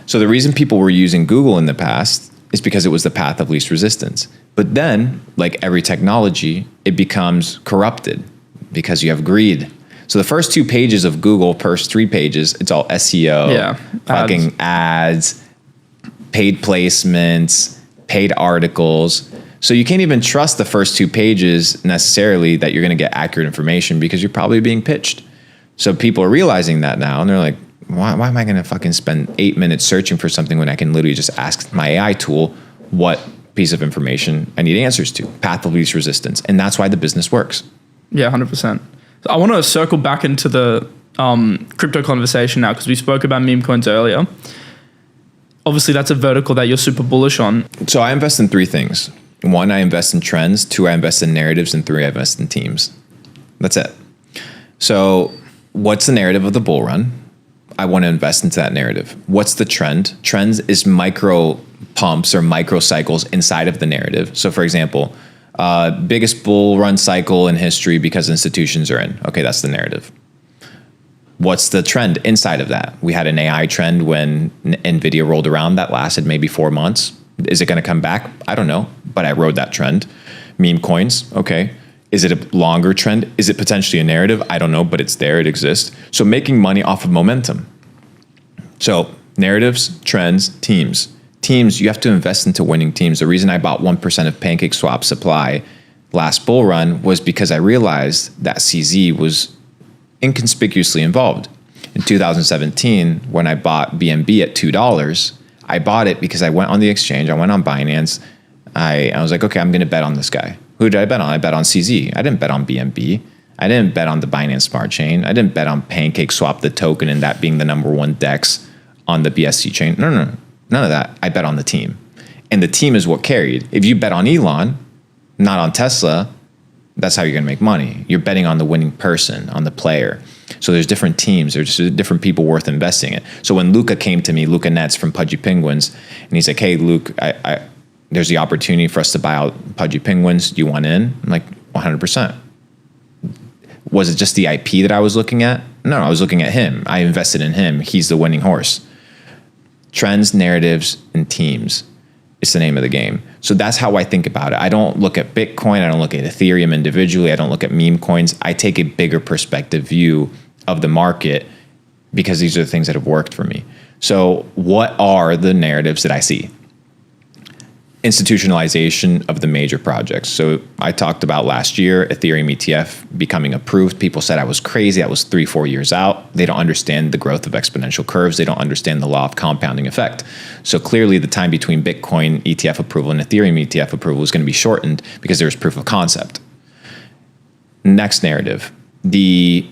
So the reason people were using Google in the past is because it was the path of least resistance. But then, like every technology, it becomes corrupted because you have greed. So the first 2 pages of Google, first 3 pages, it's all SEO, fucking ads, paid placements, paid articles. So you can't even trust the first 2 pages necessarily that you're going to get accurate information because you're probably being pitched. So people are realizing that now and they're like, why am I going to fucking spend 8 minutes searching for something when I can literally just ask my AI tool what piece of information I need answers to? Path of least resistance. And that's why the business works. Yeah, 100%. So I want to circle back into the crypto conversation now because we spoke about MemeCoins earlier. Obviously, that's a vertical that you're super bullish on. So I invest in 3 things. 1, I invest in trends. 2, I invest in narratives. And 3, I invest in teams. That's it. So what's the narrative of the bull run? I want to invest into that narrative. What's the trend? Trends is micro pumps or micro cycles inside of the narrative. So for example, biggest bull run cycle in history because institutions are in. Okay, that's the narrative. What's the trend inside of that? We had an AI trend when NVIDIA rolled around that lasted maybe 4 months. Is it going to come back? I don't know, but I rode that trend. MemeCoins, okay. Is it a longer trend? Is it potentially a narrative? I don't know, but it's there, it exists. So making money off of momentum. So narratives, trends, teams. Teams, you have to invest into winning teams. The reason I bought 1% of PancakeSwap supply last bull run was because I realized that CZ was inconspicuously involved. In 2017, when I bought BNB at $2, I bought it because I went on the exchange, I went on Binance, I was like, okay, I'm going to bet on this guy. Who did I bet on? I bet on CZ. I didn't bet on BNB. I didn't bet on the Binance Smart Chain. I didn't bet on PancakeSwap, the token, and that being the number 1 DEX on the BSC chain. No, none of that. I bet on the team. And the team is what carried. If you bet on Elon, not on Tesla, that's how you're going to make money. You're betting on the winning person, on the player. So there's different teams. There's just different people worth investing in. So when Luca came to me, Luca Nets from Pudgy Penguins, and he's like, hey, Luke, there's the opportunity for us to buy out Pudgy Penguins. Do you want in? I'm like, 100%. Was it just the IP that I was looking at? No, I was looking at him. I invested in him. He's the winning horse. Trends, narratives, and teams. It's the name of the game. So that's how I think about it. I don't look at Bitcoin. I don't look at Ethereum individually. I don't look at meme coins. I take a bigger perspective view of the market because these are the things that have worked for me. So what are the narratives that I see? Institutionalization of the major projects. So I talked about last year, Ethereum ETF becoming approved. People said I was crazy. I was 3-4 years out. They don't understand the growth of exponential curves. They don't understand the law of compounding effect. So clearly the time between Bitcoin ETF approval and Ethereum ETF approval is going to be shortened because there's proof of concept. Next narrative, the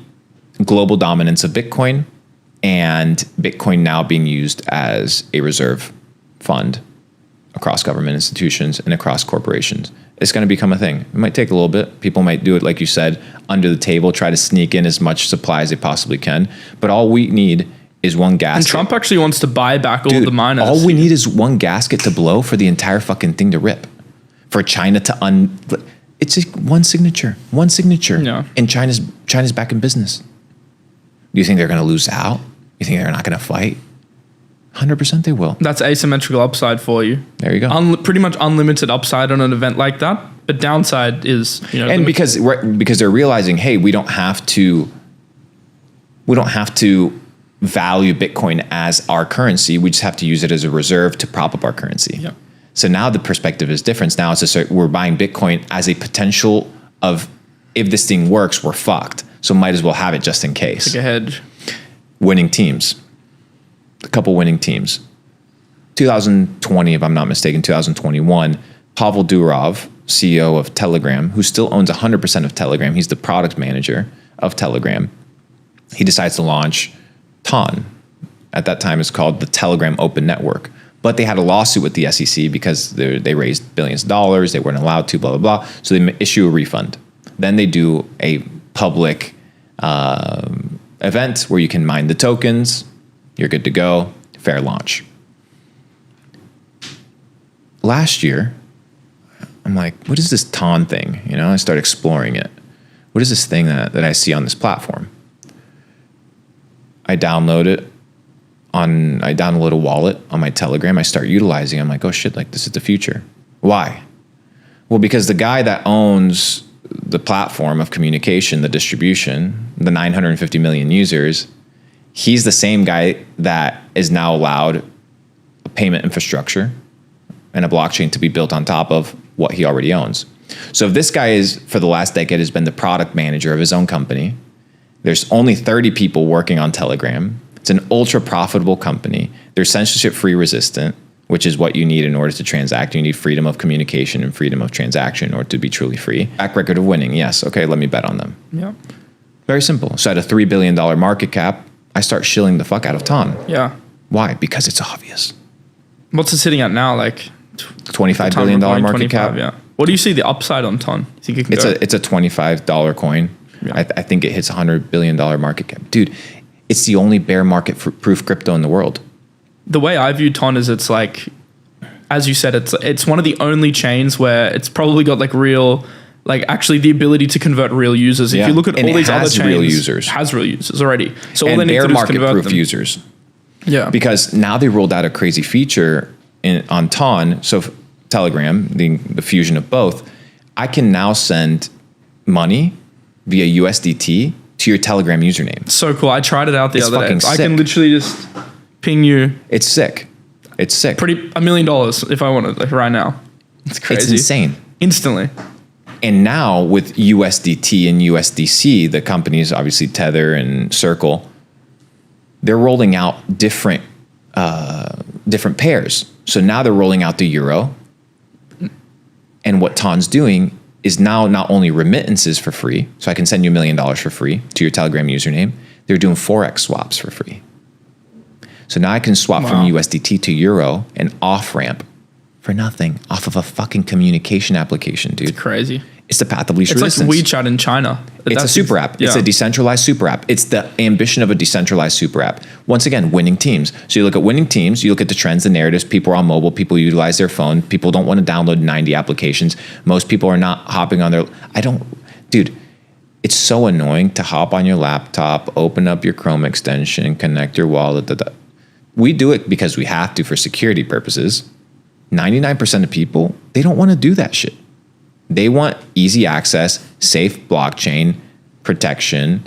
global dominance of Bitcoin and Bitcoin now being used as a reserve fund across government institutions and across corporations. It's going to become a thing. It might take a little bit. People might do it, like you said, under the table, try to sneak in as much supply as they possibly can. But all we need is one gasket. And Trump actually wants to buy back all the miners. All we need is one gasket to blow for the entire fucking thing to rip. For China to it's just one signature. Yeah. And China's back in business. Do you think they're going to lose out? You think they're not going to fight? 100% they will. That's asymmetrical upside for you. There you go. Pretty much unlimited upside on an event like that. But downside is, and because they're realizing, hey, we don't have to value Bitcoin as our currency. We just have to use it as a reserve to prop up our currency. Yeah. So now the perspective is different. Now we're buying Bitcoin as a potential of, if this thing works, we're fucked. So might as well have it just in case. Take a hedge. Winning teams. A couple winning teams. 2020, if I'm not mistaken, 2021, Pavel Durov, CEO of Telegram, who still owns 100% of Telegram. He's the product manager of Telegram. He decides to launch TON. At that time, it's called the Telegram Open Network. But they had a lawsuit with the SEC because they raised billions of dollars. They weren't allowed to, blah, blah, blah. So they issue a refund. Then they do a public event where you can mine the tokens. You're good to go. Fair launch. Last year, I'm like, what is this TON thing? I start exploring it. What is this thing that I see on this platform? I download it. I download a wallet on my Telegram. I start utilizing it. I'm like, oh shit, like this is the future. Why? Well, because the guy that owns the platform of communication, the distribution, the 950 million users, he's the same guy that is now allowed a payment infrastructure and a blockchain to be built on top of what he already owns. So if this guy for the last decade has been the product manager of his own company, there's only 30 people working on Telegram. It's an ultra profitable company. They're censorship free resistant, which is what you need in order to transact. You need freedom of communication and freedom of transaction in order to be truly free. Track record of winning. Yes. Okay. Let me bet on them. Yeah. Very simple. So at a $3 billion market cap, I start shilling the fuck out of TON. Yeah. Why? Because it's obvious. What's it sitting at now? Like $25 billion market cap. Yeah. What do you see the upside on TON? You think it can go? It's a $25 coin. Yeah. I think it hits $100 billion market cap. Dude, it's the only bear market proof crypto in the world. The way I view TON is it's like, as you said, it's one of the only chains where it's probably got like real, like actually the ability to convert real users. If you look at all these other chains, it has real users already. So all they need to do is convert proof them. Users. Yeah. Because now they rolled out a crazy feature on TON. So Telegram, the fusion of both, I can now send money via USDT to your Telegram username. So cool. I tried it out the other day. Sick. I can literally just ping you. It's sick. $1 million if I wanted, like right now. It's crazy. It's insane. Instantly. And now with USDT and USDC, the companies, obviously Tether and Circle, they're rolling out different pairs. So now they're rolling out the euro. And what TON's doing is now not only remittances for free, so I can send you $1 million for free to your Telegram username, they're doing Forex swaps for free. So now I can swap from USDT to euro and off-ramp for nothing off of a fucking communication application, dude. It's crazy. It's the path of least resistance. It's like WeChat in China. It's a super app. Yeah. It's a decentralized super app. It's the ambition of a decentralized super app. Once again, winning teams. So you look at winning teams, you look at the trends, the narratives. People are on mobile. People utilize their phone. People don't want to download 90 applications. Most people are not hopping on their... Dude, it's so annoying to hop on your laptop, open up your Chrome extension, connect your wallet. We do it because we have to for security purposes. 99% of people, they don't want to do that shit. They want easy access, safe blockchain, protection,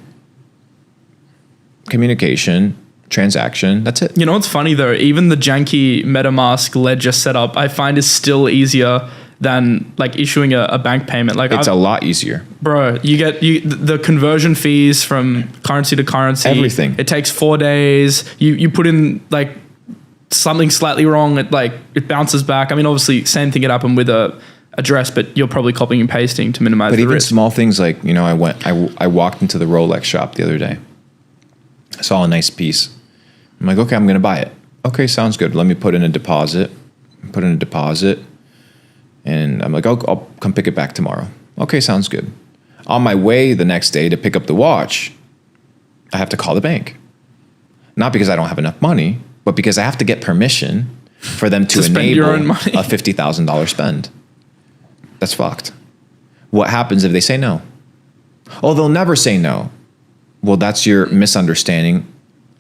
communication, transaction. That's it. You know what's funny though? Even the janky MetaMask ledger setup, I find is still easier than like issuing a bank payment. Like it's a lot easier, bro. You get the conversion fees from currency to currency. Everything. It takes 4 days. You put in like something slightly wrong. It bounces back. I mean, obviously, same thing could happen with a address, but you're probably copying and pasting to minimize the risk. But even small things like, I walked into the Rolex shop the other day. I saw a nice piece. I'm like, okay, I'm going to buy it. Okay, sounds good. Let me put in a deposit. And I'm like, I'll come pick it back tomorrow. Okay, sounds good. On my way the next day to pick up the watch, I have to call the bank. Not because I don't have enough money, but because I have to get permission for them to enable a $50,000 spend. That's fucked. What happens if they say no? Oh, they'll never say no. Well, that's your misunderstanding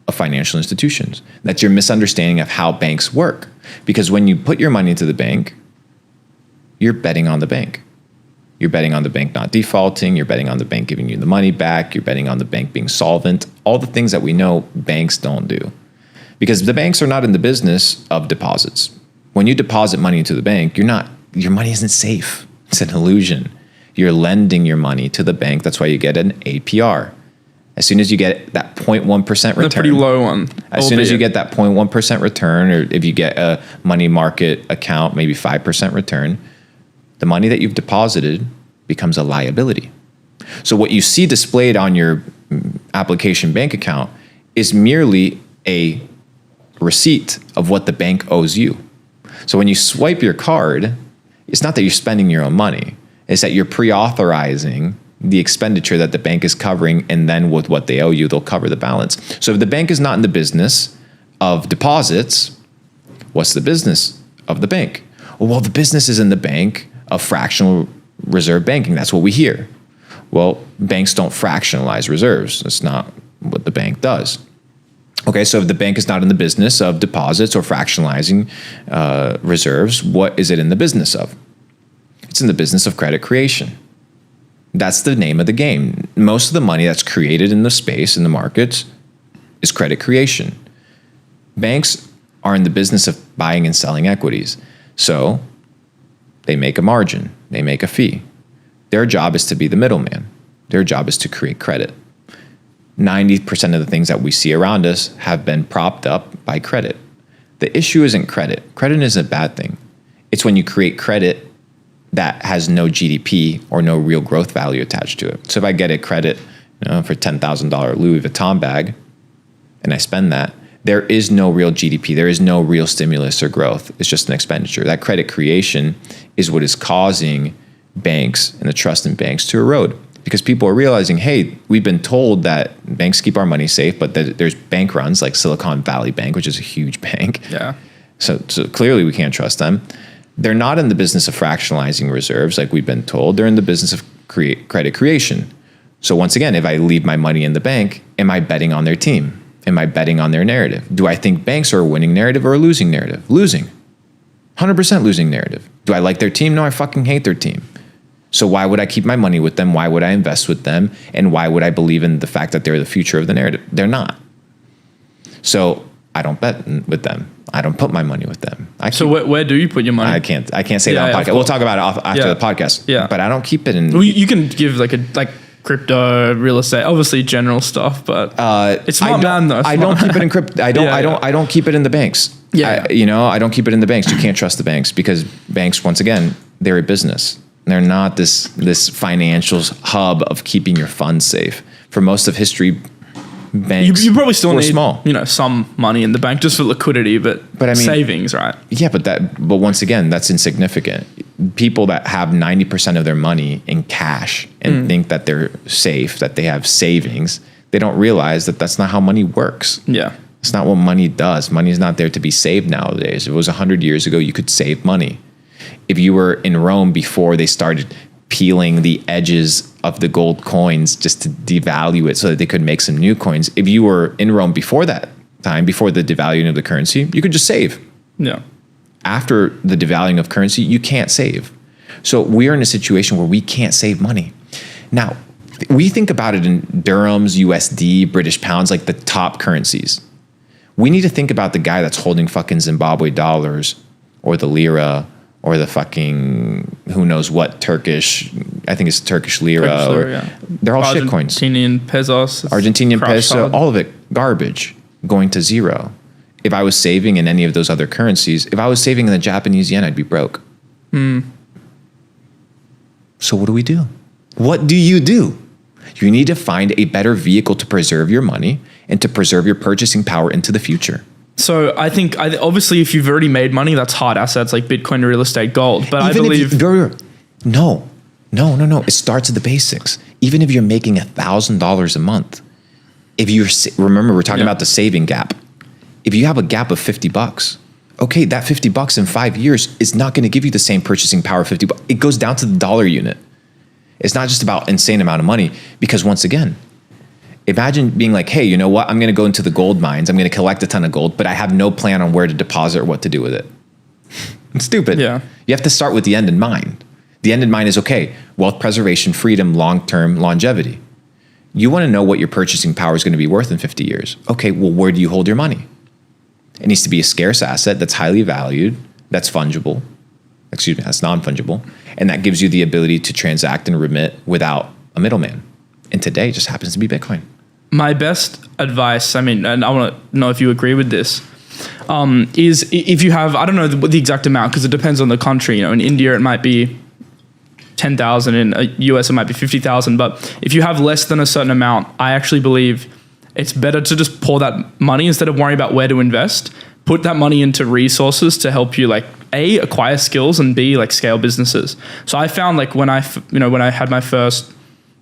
of financial institutions. That's your misunderstanding of how banks work. Because when you put your money into the bank, you're betting on the bank. You're betting on the bank not defaulting. You're betting on the bank giving you the money back. You're betting on the bank being solvent. All the things that we know banks don't do. Because the banks are not in the business of deposits. When you deposit money into the bank, your money isn't safe. It's an illusion. You're lending your money to the bank. That's why you get an APR. As soon as you get that 0.1% return. A pretty low one. As soon as you get that 0.1% return, or if you get a money market account, maybe 5% return, the money that you've deposited becomes a liability. So what you see displayed on your application bank account is merely a receipt of what the bank owes you. So when you swipe your card, it's not that you're spending your own money. It's that you're pre-authorizing the expenditure that the bank is covering, and then with what they owe you, they'll cover the balance. So if the bank is not in the business of deposits, what's the business of the bank? Well, the business is in the bank of fractional reserve banking. That's what we hear. Well, banks don't fractionalize reserves. That's not what the bank does. Okay, so if the bank is not in the business of deposits or fractionalizing reserves, what is it in the business of? It's in the business of credit creation. That's the name of the game. Most of the money that's created in the space, in the markets, is credit creation. Banks are in the business of buying and selling equities. So they make a margin, they make a fee. Their job is to be the middleman. Their job is to create credit. 90% of the things that we see around us have been propped up by credit. The issue isn't credit. Credit isn't a bad thing. It's when you create credit that has no GDP or no real growth value attached to it. So if I get a credit for $10,000 Louis Vuitton bag and I spend that, there is no real GDP. There is no real stimulus or growth. It's just an expenditure. That credit creation is what is causing banks and the trust in banks to erode, because people are realizing, hey, we've been told that banks keep our money safe, but there's bank runs like Silicon Valley Bank, which is a huge bank. Yeah. So clearly we can't trust them. They're not in the business of fractionalizing reserves like we've been told. They're in the business of credit creation. So once again, if I leave my money in the bank, am I betting on their team? Am I betting on their narrative? Do I think banks are a winning narrative or a losing narrative? Losing. 100% losing narrative. Do I like their team? No, I fucking hate their team. So why would I keep my money with them? Why would I invest with them? And why would I believe in the fact that they're the future of the narrative? They're not. So I don't bet with them. I don't put my money with them. So where do you put your money? I can't say that on podcast. We'll talk about it after the podcast. Yeah. But I don't keep it in. Well, you can give like crypto, real estate, obviously general stuff, but it's smart man though. I don't keep it in crypto. I don't keep it in the banks. Yeah. I don't keep it in the banks. You can't trust the banks, because banks, once again, they're a business. They're not this financial hub of keeping your funds safe. For most of history, banks you probably still need small. Some money in the bank just for liquidity, but I mean, savings, right? Yeah, but once again, that's insignificant. People that have 90% of their money in cash and think that they're safe, that they have savings, they don't realize that that's not how money works. Yeah. It's not what money does. Money is not there to be saved nowadays. If it was 100 years ago, you could save money. If you were in Rome before they started peeling the edges of the gold coins just to devalue it so that they could make some new coins, if you were in Rome before that time, before the devaluing of the currency, you could just save. Yeah. after the devaluing of currency, you can't save. So we are in a situation where we can't save money. Now, we think about it in dirhams, USD, British pounds, like the top currencies. We need to think about the guy that's holding fucking Zimbabwe dollars or the lira or the fucking who knows what Turkish, I think it's Turkish lira. They're all shit coins. Argentinian pesos. Argentinian peso, all of it garbage, going to zero. If I was saving in any of those other currencies, if I was saving in the Japanese yen, I'd be broke. So what do we do? What do? You need to find a better vehicle to preserve your money and to preserve your purchasing power into the future. So I think, obviously, if you've already made money, that's hard assets like Bitcoin, real estate, gold. But even I believe... No. It starts at the basics. Even if you're making $1,000 a month, remember, we're talking about the saving gap. If you have a gap of $50, okay, that $50 in 5 years is not going to give you the same purchasing power of $50. It goes down to the dollar unit. It's not just about insane amount of money, because once again, imagine being like, hey, you know what? I'm going to go into the gold mines. I'm going to collect a ton of gold, but I have no plan on where to deposit or what to do with it. It's stupid. Yeah. You have to start with the end in mind. The end in mind is, okay, wealth preservation, freedom, long-term longevity. You want to know what your purchasing power is going to be worth in 50 years. Okay, well, where do you hold your money? It needs to be a scarce asset that's highly valued, that's fungible. Excuse me, that's non-fungible. And that gives you the ability to transact and remit without a middleman. And today it just happens to be Bitcoin. My best advice, and I want to know if you agree with this, is if you have, I don't know the exact amount because it depends on the country. You know, in India it might be 10,000, in US it might be 50,000. But if you have less than a certain amount, I actually believe it's better to just pour that money instead of worrying about where to invest. Put that money into resources to help you, like, A, acquire skills, and B, like, scale businesses. So I found, like, when I had my first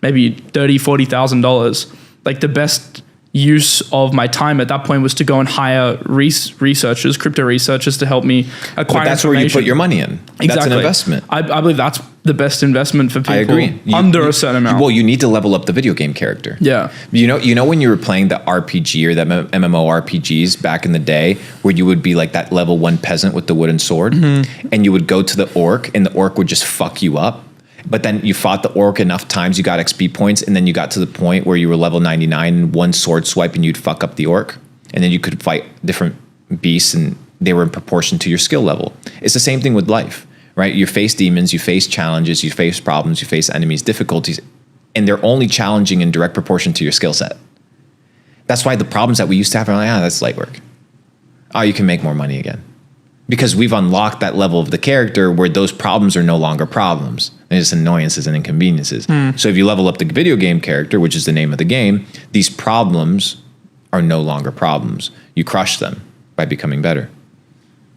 maybe $30,000-$40,000, like, the best use of my time at that point was to go and hire researchers, crypto researchers, to help me acquire. But that's where you put your money in. Exactly. That's an investment. I believe that's the best investment for people. I agree. Under a certain amount. Well, you need to level up the video game character. Yeah. You know when you were playing the RPG or the MMORPGs back in the day, where you would be like that level 1 peasant with the wooden sword, and you would go to the orc, and the orc would just fuck you up. But then you fought the orc enough times, you got XP points, and then you got to the point where you were level 99, and one sword swipe and you'd fuck up the orc. And then you could fight different beasts, and they were in proportion to your skill level. It's the same thing with life, right? You face demons, you face challenges, you face problems, you face enemies, difficulties, and they're only challenging in direct proportion to your skill set. That's why the problems that we used to have are like, that's light work. Oh, you can make more money again. Because we've unlocked that level of the character where those problems are no longer problems. They're just annoyances and inconveniences. So if you level up the video game character, which is the name of the game, these problems are no longer problems. You crush them by becoming better.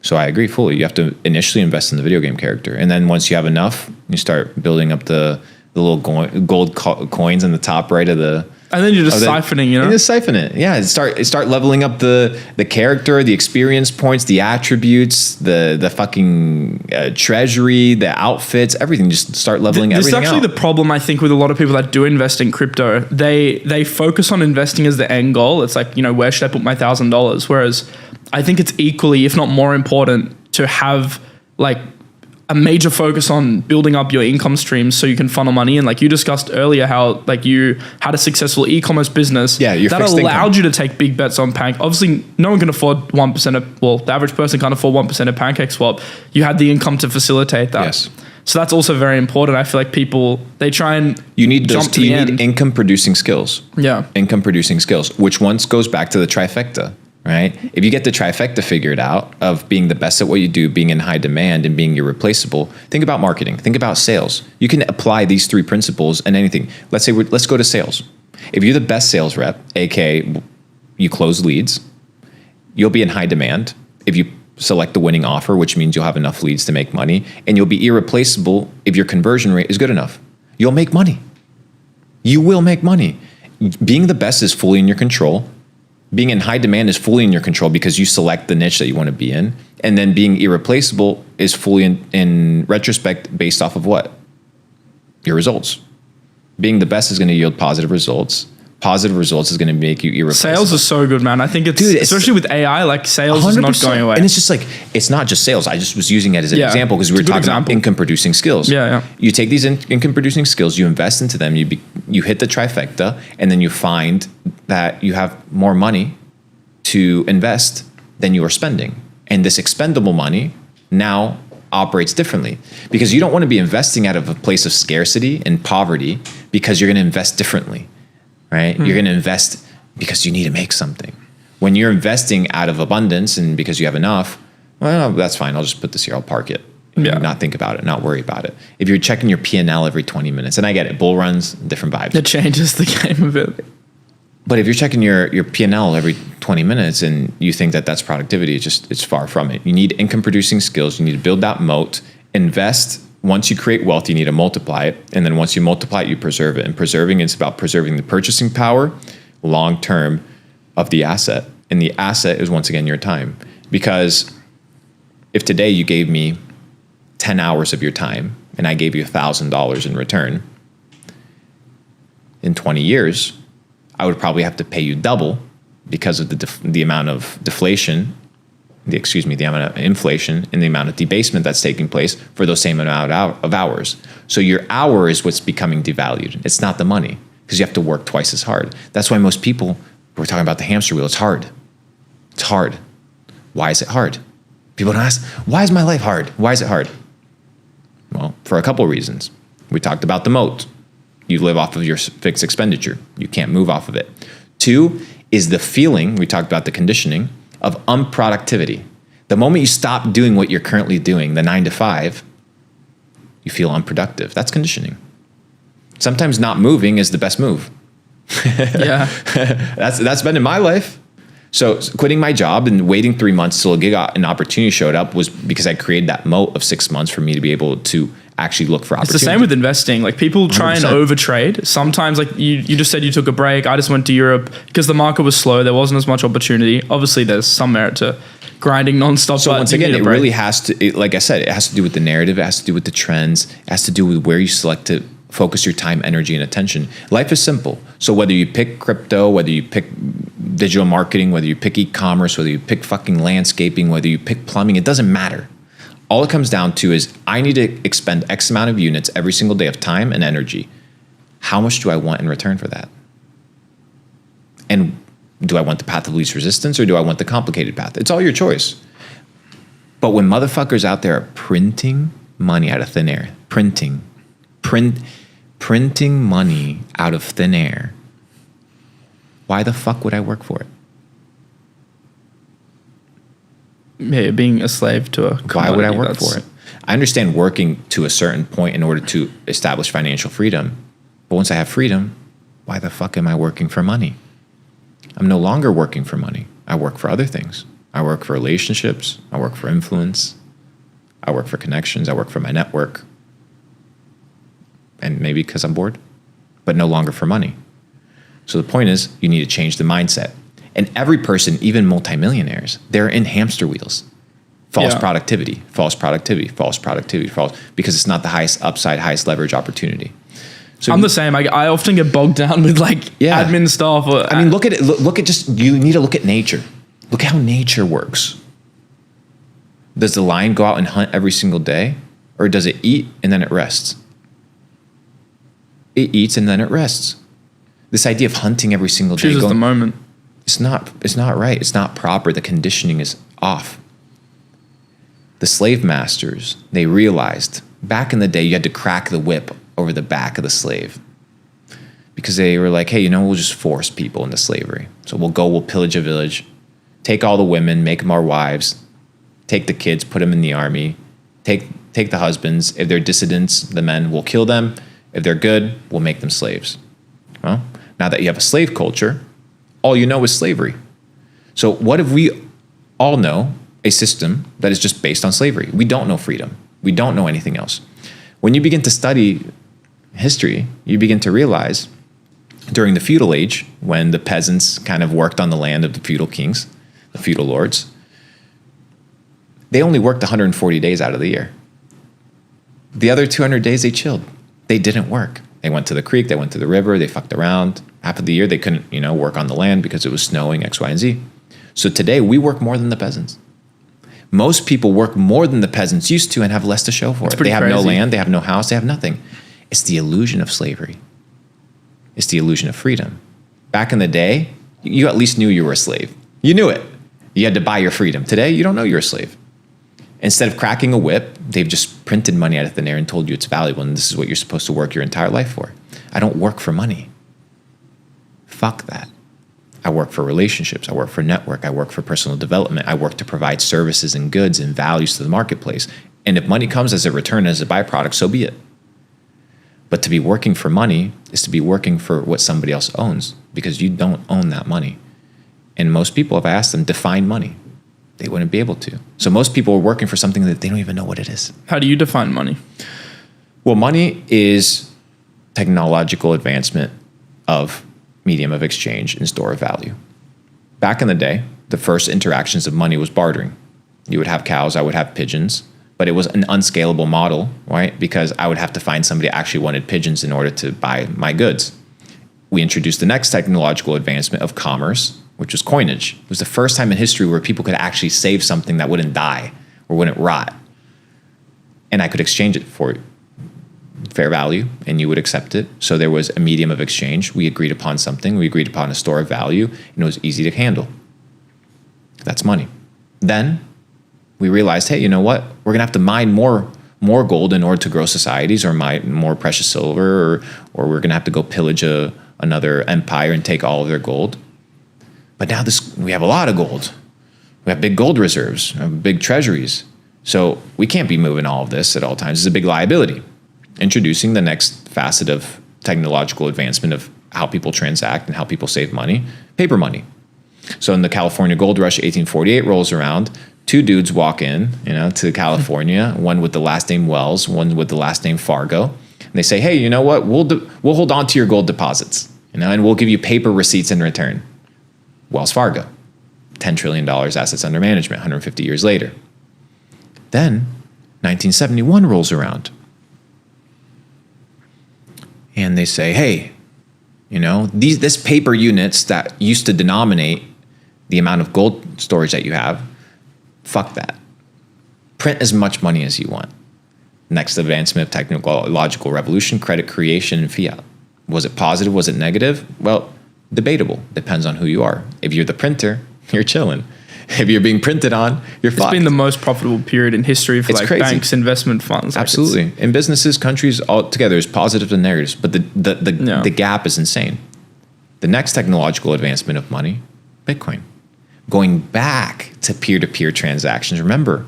So I agree fully. You have to initially invest in the video game character. And then once you have enough, you start building up the little gold coins in the top right of the... And then you're just siphoning, you know? And just siphon it. Yeah, start leveling up the character, the experience points, the attributes, the fucking treasury, the outfits, everything. Just start leveling everything out. This is actually the problem, I think, with a lot of people that do invest in crypto. They focus on investing as the end goal. It's like, where should I put my $1,000? Whereas I think it's equally, if not more important, to have, like, a major focus on building up your income streams so you can funnel money in. Like you discussed earlier, how like you had a successful e-commerce business that allowed you to take big bets on Obviously, no one can afford 1% the average person can't afford 1% of Pancake Swap. You had the income to facilitate that. Yes. So that's also very important. I feel like people, they try and you need income producing skills. Yeah. Income producing skills, which once goes back to the trifecta. Right? If you get the trifecta figured out of being the best at what you do, being in high demand, and being irreplaceable, think about marketing, think about sales. You can apply these 3 principles in anything. Let's go to sales. If you're the best sales rep, aka you close leads, you'll be in high demand if you select the winning offer, which means you'll have enough leads to make money, and you'll be irreplaceable if your conversion rate is good enough. You'll make money. You will make money. Being the best is fully in your control. Being in high demand is fully in your control because you select the niche that you want to be in. And then being irreplaceable is fully in retrospect based off of what? Your results. Being the best is going to yield positive results. positive results is going to make you irreplaceable. Sales is so good, man. I think especially with AI, like sales 100%. Is not going away. And it's just like, it's not just sales. I just was using it as an example because we were talking about income producing skills. Yeah. You take these income producing skills, you invest into them, you hit the trifecta, and then you find that you have more money to invest than you are spending. And this expendable money now operates differently because you don't want to be investing out of a place of scarcity and poverty because you're going to invest differently. Right? You're going to invest because you need to make something. When you're investing out of abundance and because you have enough, well, that's fine. I'll just put this here. I'll park it. Not think about it. Not worry about it. If you're checking your P&L every 20 minutes, and I get it, bull runs, different vibes. It changes the game a bit. But if you're checking your P&L every 20 minutes and you think that that's productivity, it's far from it. You need income producing skills. You need to build that moat, invest. Once you create wealth, you need to multiply it. And then once you multiply it, you preserve it. And preserving, it's about preserving the purchasing power long-term of the asset. And the asset is, once again, your time. Because if today you gave me 10 hours of your time and I gave you $1,000 in return, in 20 years, I would probably have to pay you double because of the amount of deflation, the amount of inflation and the amount of debasement that's taking place for those same amount of hours. So your hour is what's becoming devalued. It's not the money because you have to work twice as hard. That's why most people, we're talking about the hamster wheel, it's hard. It's hard. Why is it hard? People don't ask, why is my life hard? Why is it hard? Well, for a couple of reasons. We talked about the moat. You live off of your fixed expenditure. You can't move off of it. 2 is the feeling, we talked about the conditioning, of unproductivity. The moment you stop doing what you're currently doing, the 9 to 5, you feel unproductive. That's conditioning. Sometimes not moving is the best move. Yeah. That's been in my life. So quitting my job and waiting 3 months till an opportunity showed up was because I created that moat of 6 months for me to be able to actually look for opportunity. It's the same with investing. Like people try 100%. And overtrade. Sometimes, like you just said, you took a break. I just went to Europe because the market was slow. There wasn't as much opportunity. Obviously, there's some merit to grinding nonstop. So once again, it really has to, like I said, it has to do with the narrative. It has to do with the trends. It has to do with where you select to focus your time, energy, and attention. Life is simple. So whether you pick crypto, whether you pick digital marketing, whether you pick e-commerce, whether you pick fucking landscaping, whether you pick plumbing, it doesn't matter. All it comes down to is I need to expend X amount of units every single day of time and energy. How much do I want in return for that? And do I want the path of least resistance or do I want the complicated path? It's all your choice. But when motherfuckers out there are printing money out of thin air, printing money out of thin air, why the fuck would I work for it? Yeah, being a slave to a commodity. Why would I work for it? I understand working to a certain point in order to establish financial freedom. But once I have freedom, why the fuck am I working for money? I'm no longer working for money. I work for other things. I work for relationships. I work for influence. I work for connections. I work for my network. And maybe because I'm bored, but no longer for money. So the point is, you need to change the mindset. And every person, even multimillionaires, they're in hamster wheels. False productivity, false productivity, false productivity, false, because it's not the highest upside, highest leverage opportunity. So I'm the same. I often get bogged down with admin stuff. I mean, look at it. Look at just, you need to look at nature. Look how nature works. Does the lion go out and hunt every single day? Or does it eat and then it rests? It eats and then it rests. This idea of hunting every single day. Chooses the moment. It's not right. It's not proper. The conditioning is off. The slave masters, they realized back in the day you had to crack the whip over the back of the slave because they were like, hey, we'll just force people into slavery. So we'll pillage a village, take all the women, make them our wives, take the kids, put them in the army, take the husbands. If they're dissidents, the men, we'll kill them. If they're good, we'll make them slaves. Well, now that you have a slave culture, all you know is slavery. So what if we all know a system that is just based on slavery? We don't know freedom. We don't know anything else. When you begin to study history, you begin to realize during the feudal age, when the peasants kind of worked on the land of the feudal kings, the feudal lords, they only worked 140 days out of the year. The other 200 days they chilled. They didn't work. They went to the creek, they went to the river, they fucked around. Half of the year they couldn't, work on the land because it was snowing, X, Y, and Z. So today we work more than the peasants. Most people work more than the peasants used to and have less to show for it. They have no land, they have no house, they have nothing. It's the illusion of slavery. It's the illusion of freedom. Back in the day, you at least knew you were a slave. You knew it. You had to buy your freedom. Today, you don't know you're a slave. Instead of cracking a whip, they've just printed money out of thin air and told you it's valuable and this is what you're supposed to work your entire life for. I don't work for money. Fuck that. I work for relationships. I work for network. I work for personal development. I work to provide services and goods and values to the marketplace. And if money comes as a return, as a byproduct, so be it. But to be working for money is to be working for what somebody else owns because you don't own that money. And most people, if I asked them, define money, they wouldn't be able to. So most people are working for something that they don't even know what it is. How do you define money? Well, money is technological advancement of medium of exchange and store of value. Back in the day, the first interactions of money was bartering. You would have cows, I would have pigeons, but it was an unscalable model, right? Because I would have to find somebody who actually wanted pigeons in order to buy my goods. We introduced the next technological advancement of commerce, which was coinage. It was the first time in history where people could actually save something that wouldn't die or wouldn't rot. And I could exchange it for fair value and you would accept it. So there was a medium of exchange. We agreed upon something. We agreed upon a store of value and it was easy to handle. That's money. Then we realized, hey, you know what? We're going to have to mine more gold in order to grow societies or mine more precious silver or we're going to have to go pillage another empire and take all of their gold. But now we have a lot of gold. We have big gold reserves, big treasuries. So we can't be moving all of this at all times. It's a big liability. Introducing the next facet of technological advancement of how people transact and how people save money, paper money. So in the California Gold Rush, 1848 rolls around, two dudes walk in, to California, one with the last name Wells, one with the last name Fargo. And they say, hey, you know what? We'll hold on to your gold deposits, and we'll give you paper receipts in return. Wells Fargo, $10 trillion assets under management, 150 years later. Then 1971 rolls around. And they say, hey, this paper units that used to denominate the amount of gold storage that you have, fuck that. Print as much money as you want. Next advancement of technological revolution, credit creation and fiat. Was it positive? Was it negative? Well, debatable. Depends on who you are. If you're the printer, you're chilling. If you're being printed on, you're fucked. It's been the most profitable period in history for crazy. Banks, investment funds. Absolutely. In businesses, countries, all together, there's positives and negatives, but the gap is insane. The next technological advancement of money, Bitcoin. Going back to peer-to-peer transactions. Remember,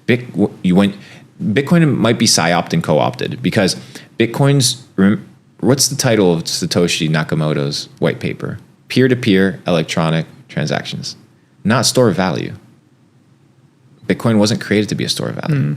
Bitcoin might be psyoped and co-opted because Bitcoin's, what's the title of Satoshi Nakamoto's white paper? Peer-to-peer electronic transactions. Not store of value. Bitcoin wasn't created to be a store of value.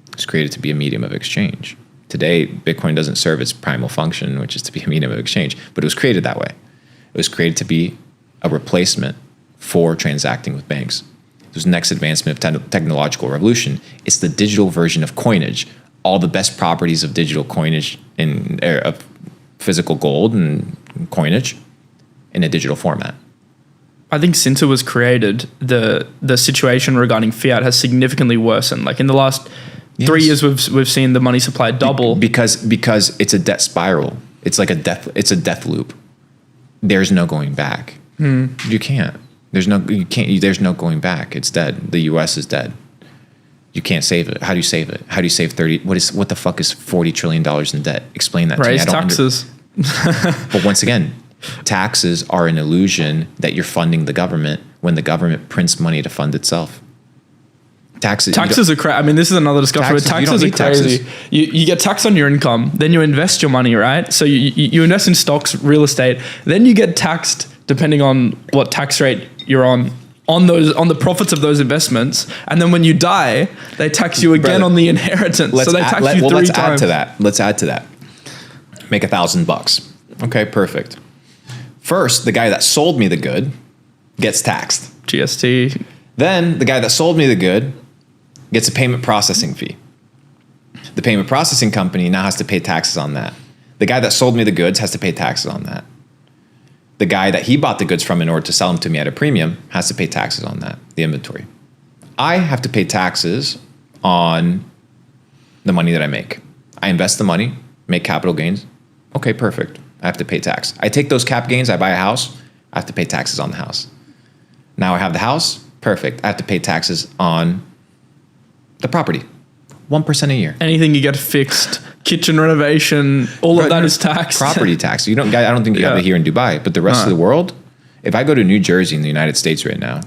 It was created to be a medium of exchange. Today, Bitcoin doesn't serve its primal function, which is to be a medium of exchange, but it was created that way. It was created to be a replacement for transacting with banks. This next advancement of technological revolution. It's the digital version of coinage. All the best properties of digital coinage of physical gold and coinage in a digital format. I think since it was created, the situation regarding fiat has significantly worsened. Like in the last 3 years, we've seen the money supply double because it's a debt spiral. It's like a death loop. There's no going back. You can't. There's no going back. It's dead. The U.S. is dead. You can't save it. How do you save it? How do you save what the fuck is $40 trillion in debt? Explain that to me. Raise taxes. But once again, taxes are an illusion that you're funding the government when the government prints money to fund itself. Taxes are crazy. I mean, this is another discussion. Taxes are crazy. You get taxed on your income, then you invest your money, right? So you invest in stocks, real estate, then you get taxed depending on what tax rate you're on the profits of those investments, and then when you die, they tax you again on the inheritance. So they tax you three times. Let's add to that. Make $1,000. Okay, perfect. First, the guy that sold me the good gets taxed. GST. Then the guy that sold me the good gets a payment processing fee. The payment processing company now has to pay taxes on that. The guy that sold me the goods has to pay taxes on that. The guy that he bought the goods from in order to sell them to me at a premium has to pay taxes on that, the inventory. I have to pay taxes on the money that I make. I invest the money, make capital gains. Okay, perfect. I have to pay tax. I take those cap gains, I buy a house, I have to pay taxes on the house. Now I have the house, perfect. I have to pay taxes on the property. 1% a year. Anything you get fixed, kitchen renovation, all of that is taxed. Property tax. I don't think you have it here in Dubai, but the rest of the world, if I go to New Jersey in the United States right now,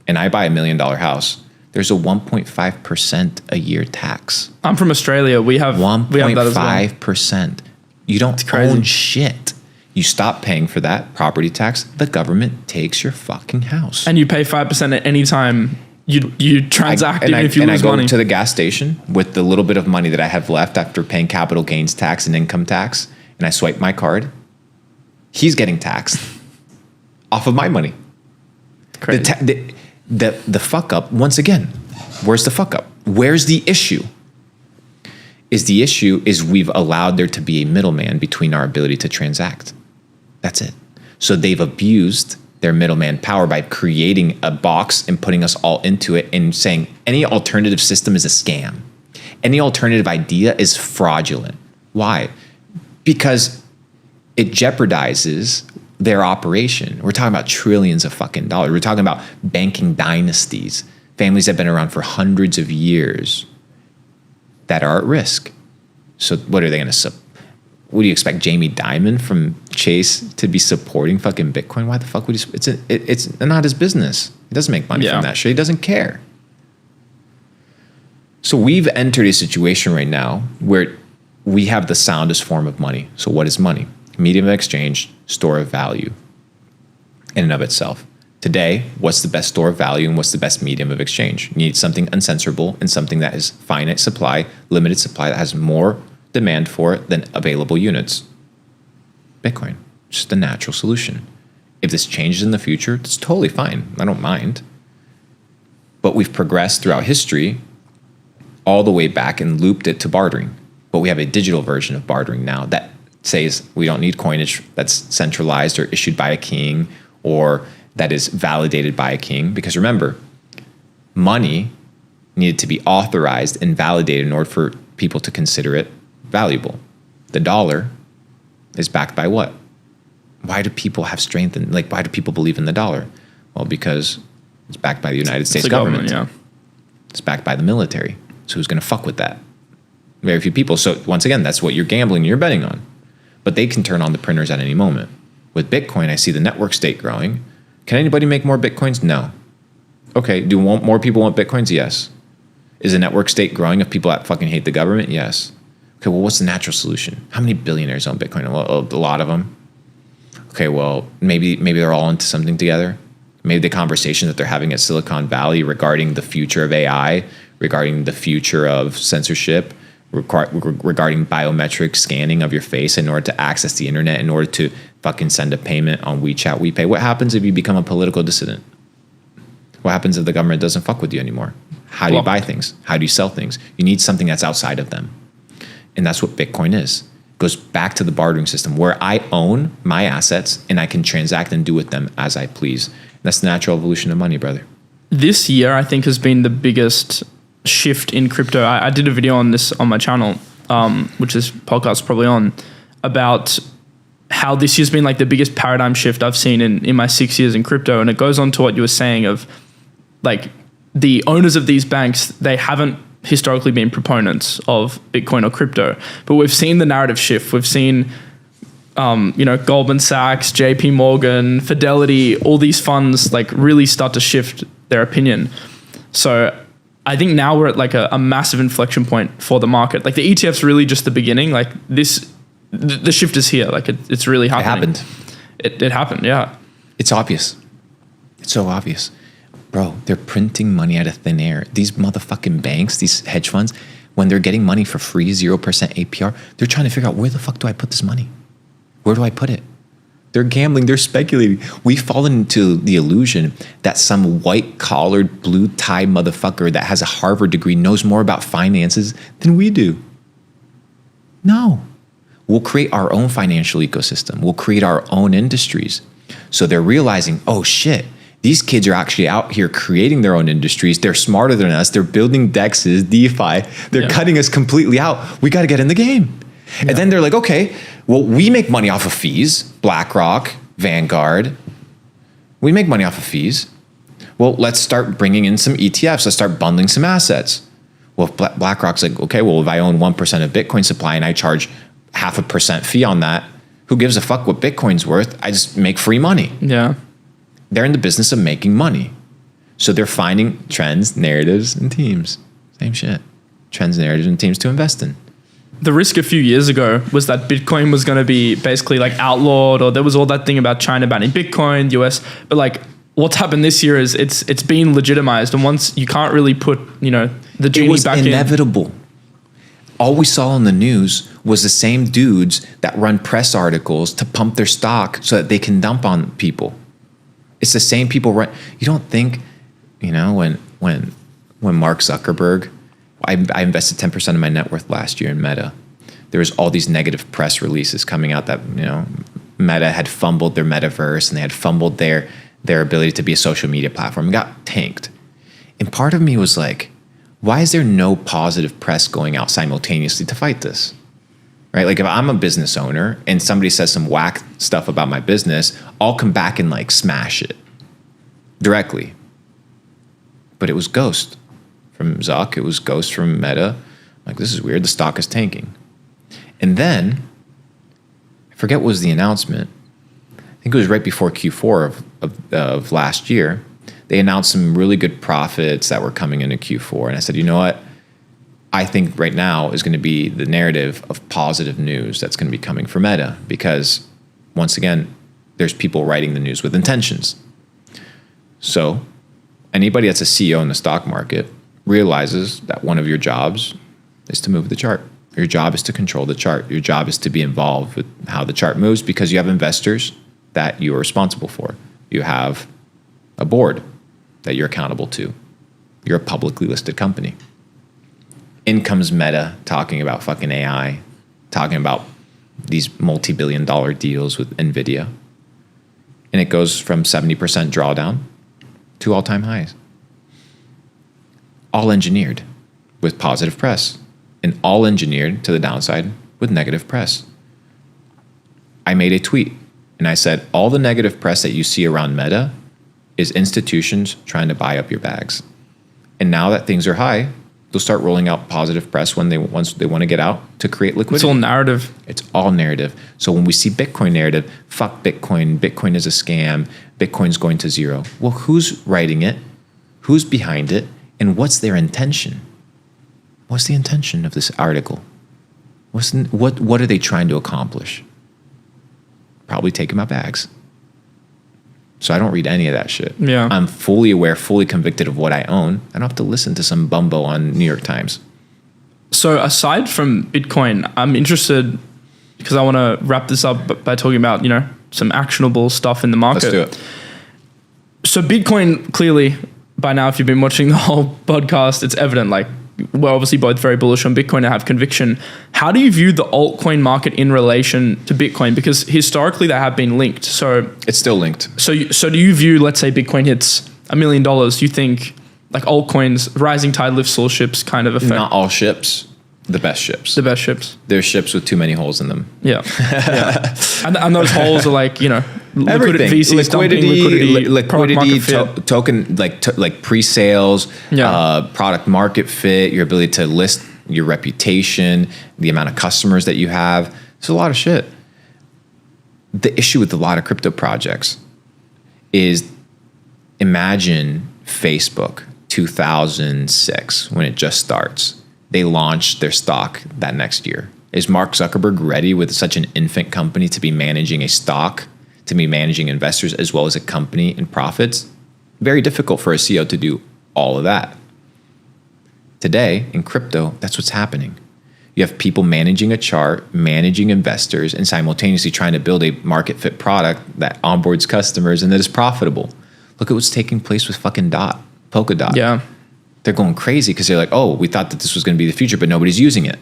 and I buy $1 million house, there's a 1.5% a year tax. I'm from Australia. We have 1.5%. You don't own shit. You stop paying for that property tax, the government takes your fucking house. And you pay 5% at any time you transact, even if you lose money. And I go to the gas station with the little bit of money that I have left after paying capital gains tax and income tax, and I swipe my card. He's getting taxed off of my money. Crazy. The fuck up, once again, where's the fuck up? Where's the issue? The issue is we've allowed there to be a middleman between our ability to transact. That's it. So they've abused their middleman power by creating a box and putting us all into it and saying any alternative system is a scam. Any alternative idea is fraudulent. Why? Because it jeopardizes their operation. We're talking about trillions of fucking dollars. We're talking about banking dynasties, families that have been around for hundreds of years that are at risk. So what are they going to what do you expect, Jamie Dimon from Chase to be supporting fucking Bitcoin? Why the fuck would he? It's not his business. He doesn't make money from that shit. He doesn't care. So we've entered a situation right now where we have the soundest form of money. So what is money? Medium of exchange, store of value in and of itself. Today, what's the best store of value and what's the best medium of exchange? You need something uncensorable and something that is finite supply, limited supply, that has more demand for it than available units. Bitcoin, just a natural solution. If this changes in the future, it's totally fine. I don't mind. But we've progressed throughout history all the way back and looped it to bartering. But we have a digital version of bartering now that says we don't need coinage that's centralized or issued by a king or that is validated by a king. Because remember, money needed to be authorized and validated in order for people to consider it valuable. The dollar is backed by what? Why do people have strength and why do people believe in the dollar? Well, because it's backed by the United States government. It's backed by the military. So who's going to fuck with that? Very few people. So once again, that's what you're gambling, you're betting on. But they can turn on the printers at any moment. With Bitcoin, I see the network state growing. Can anybody make more Bitcoins? No. Okay, do more people want Bitcoins? Yes. Is the network state growing of people that fucking hate the government? Yes. Okay, well, what's the natural solution? How many billionaires own Bitcoin? A lot of them. Okay, well, maybe they're all into something together. Maybe the conversation that they're having at Silicon Valley regarding the future of AI, regarding the future of censorship, regarding biometric scanning of your face in order to access the internet, in order to fucking send a payment on WeChat, WePay. What happens if you become a political dissident? What happens if the government doesn't fuck with you anymore? How do you buy things? How do you sell things? You need something that's outside of them. And that's what Bitcoin is. It goes back to the bartering system where I own my assets and I can transact and do with them as I please. That's the natural evolution of money, brother. This year, I think, has been the biggest shift in crypto. I did a video on this on my channel, which this podcast is probably on, about how this year's been the biggest paradigm shift I've seen in my 6 years in crypto. And it goes on to what you were saying of the owners of these banks, they haven't historically been proponents of Bitcoin or crypto, but we've seen the narrative shift. We've seen, Goldman Sachs, JP Morgan, Fidelity, all these funds really start to shift their opinion. So I think now we're at a massive inflection point for the market. The ETF's really just the beginning. The shift is here. It's really happening. It happened. It happened. Yeah. It's obvious. It's so obvious. Bro, they're printing money out of thin air. These motherfucking banks, these hedge funds, when they're getting money for free, 0% APR, they're trying to figure out, where the fuck do I put this money? Where do I put it? They're gambling. They're speculating. We've fallen into the illusion that some white-collared, blue-tie motherfucker that has a Harvard degree knows more about finances than we do. No. we'll create our own financial ecosystem. We'll create our own industries. So they're realizing, oh shit, these kids are actually out here creating their own industries. They're smarter than us. They're building DEXs, DeFi. They're cutting us completely out. We got to get in the game. Yeah. And then they're like, okay, well, we make money off of fees. BlackRock, Vanguard. We make money off of fees. Well, let's start bringing in some ETFs. Let's start bundling some assets. Well, if BlackRock's like, okay, well, if I own 1% of Bitcoin supply and I charge 0.5% fee on that, who gives a fuck what Bitcoin's worth? I just make free money. Yeah. They're in the business of making money. So they're finding trends, narratives, and teams. Same shit. Trends, narratives, and teams to invest in. The risk a few years ago was that Bitcoin was going to be basically like outlawed, or there was all that thing about China banning Bitcoin, US. But like what's happened this year is it's been legitimized. And once you can't really put, the genie back in. It was inevitable. All we saw on the news was the same dudes that run press articles to pump their stock so that they can dump on people. It's the same people run. You don't think, when Mark Zuckerberg, I invested 10% of my net worth last year in Meta. There was all these negative press releases coming out that, Meta had fumbled their metaverse and they had fumbled their ability to be a social media platform. It got tanked. And part of me was like, why is there no positive press going out simultaneously to fight this? Right? Like if I'm a business owner and somebody says some whack stuff about my business, I'll come back and like smash it directly. But it was ghost from Zuck. It was ghost from Meta. Like, this is weird. The stock is tanking. And then I forget what was the announcement. I think it was right before Q4 of last year. They announced some really good profits that were coming into Q4. And I said, you know what? I think right now is going to be the narrative of positive news that's going to be coming for Meta, because once again, there's people writing the news with intentions. So anybody that's a CEO in the stock market realizes that one of your jobs is to move the chart. Your job is to control the chart. Your job is to be involved with how the chart moves, because you have investors that you are responsible for. You have a board that you're accountable to. You're a publicly listed company. In comes Meta talking about fucking AI, talking about these multi-billion-dollar deals with NVIDIA. And it goes from 70% drawdown to all-time highs. All engineered with positive press, and all engineered to the downside with negative press. I made a tweet and I said, all the negative press that you see around Meta is institutions trying to buy up your bags. And now that things are high, they'll start rolling out positive press once they want to get out to create liquidity. It's all narrative. It's all narrative. So when we see Bitcoin narrative, fuck Bitcoin, Bitcoin is a scam, Bitcoin's going to zero. Well, who's writing it? Who's behind it? And what's their intention? What's the intention of this article? What are they trying to accomplish? Probably taking my bags. So I don't read any of that shit. Yeah. I'm fully aware, fully convicted of what I own. I don't have to listen to some bumbo on New York Times. So aside from Bitcoin, I'm interested, because I want to wrap this up by talking about, some actionable stuff in the market. Let's do it. So Bitcoin, clearly, by now, if you've been watching the whole podcast, it's evident, like, we're obviously both very bullish on Bitcoin and have conviction. How do you view the altcoin market in relation to Bitcoin? Because historically they have been linked. So it's still linked. So do you view, let's say Bitcoin hits $1 million, do you think like altcoins, rising tide lifts all ships kind of effect? Not all ships, the best ships. The best ships. There's ships with too many holes in them. Yeah. Yeah. And those holes are like, everything. VCs liquidity, token, like pre-sales, product market fit, your ability to list your reputation, the amount of customers that you have. It's a lot of shit. The issue with a lot of crypto projects is, imagine Facebook 2006 when it just starts. They launched their stock that next year. Is Mark Zuckerberg ready with such an infant company to be managing a stock, to be managing investors as well as a company and profits? Very difficult for a CEO to do all of that. Today, in crypto, that's what's happening. You have people managing a chart, managing investors, and simultaneously trying to build a market fit product that onboards customers and that is profitable. Look at what's taking place with fucking Polkadot. Yeah. They're going crazy because they're like, oh, we thought that this was going to be the future, but nobody's using it.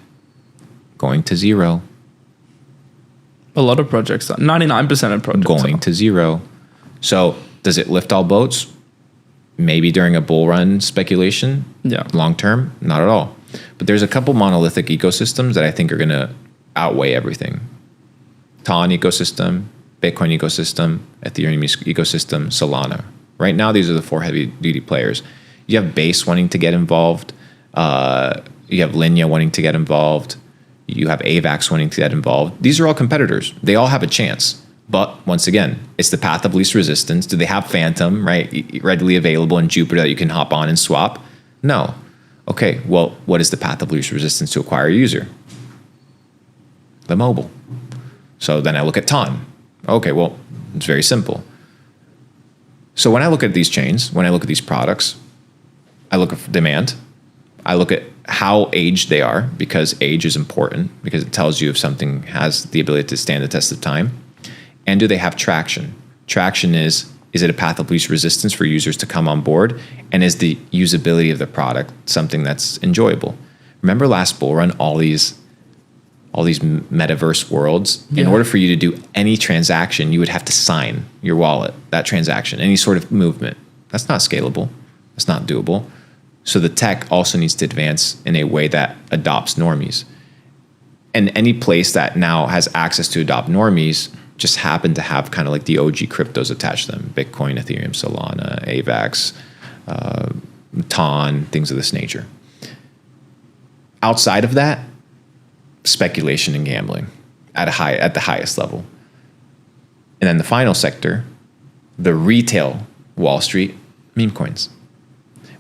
Going to zero. A lot of projects are. 99% of projects going to zero. So does it lift all boats? Maybe during a bull run speculation. Yeah. Long term, not at all. But there's a couple monolithic ecosystems that I think are going to outweigh everything. Ton ecosystem, Bitcoin ecosystem, Ethereum ecosystem, Solana. Right now, these are the 4 heavy duty players. You have Base wanting to get involved. You have Linea wanting to get involved. You have AVAX wanting to get involved. These are all competitors. They all have a chance. But once again, it's the path of least resistance. Do they have Phantom, right, readily available in Jupiter that you can hop on and swap? No. Okay, well, what is the path of least resistance to acquire a user? The mobile. So then I look at Ton. Okay, well, it's very simple. So when I look at these chains, when I look at these products, I look at demand. I look at how aged they are, because age is important, because it tells you if something has the ability to stand the test of time. And do they have traction? Traction is it a path of least resistance for users to come on board? And is the usability of the product something that's enjoyable? Remember last bull run, all these metaverse worlds? Yeah. In order for you to do any transaction, you would have to sign your wallet, that transaction, any sort of movement. That's not scalable. That's not doable. So the tech also needs to advance in a way that adopts normies. And any place that now has access to adopt normies just happen to have kind of like the OG cryptos attached to them. Bitcoin, Ethereum, Solana, AVAX, Ton, things of this nature. Outside of that, speculation and gambling at the highest level. And then the final sector, the retail Wall Street, MemeCoins,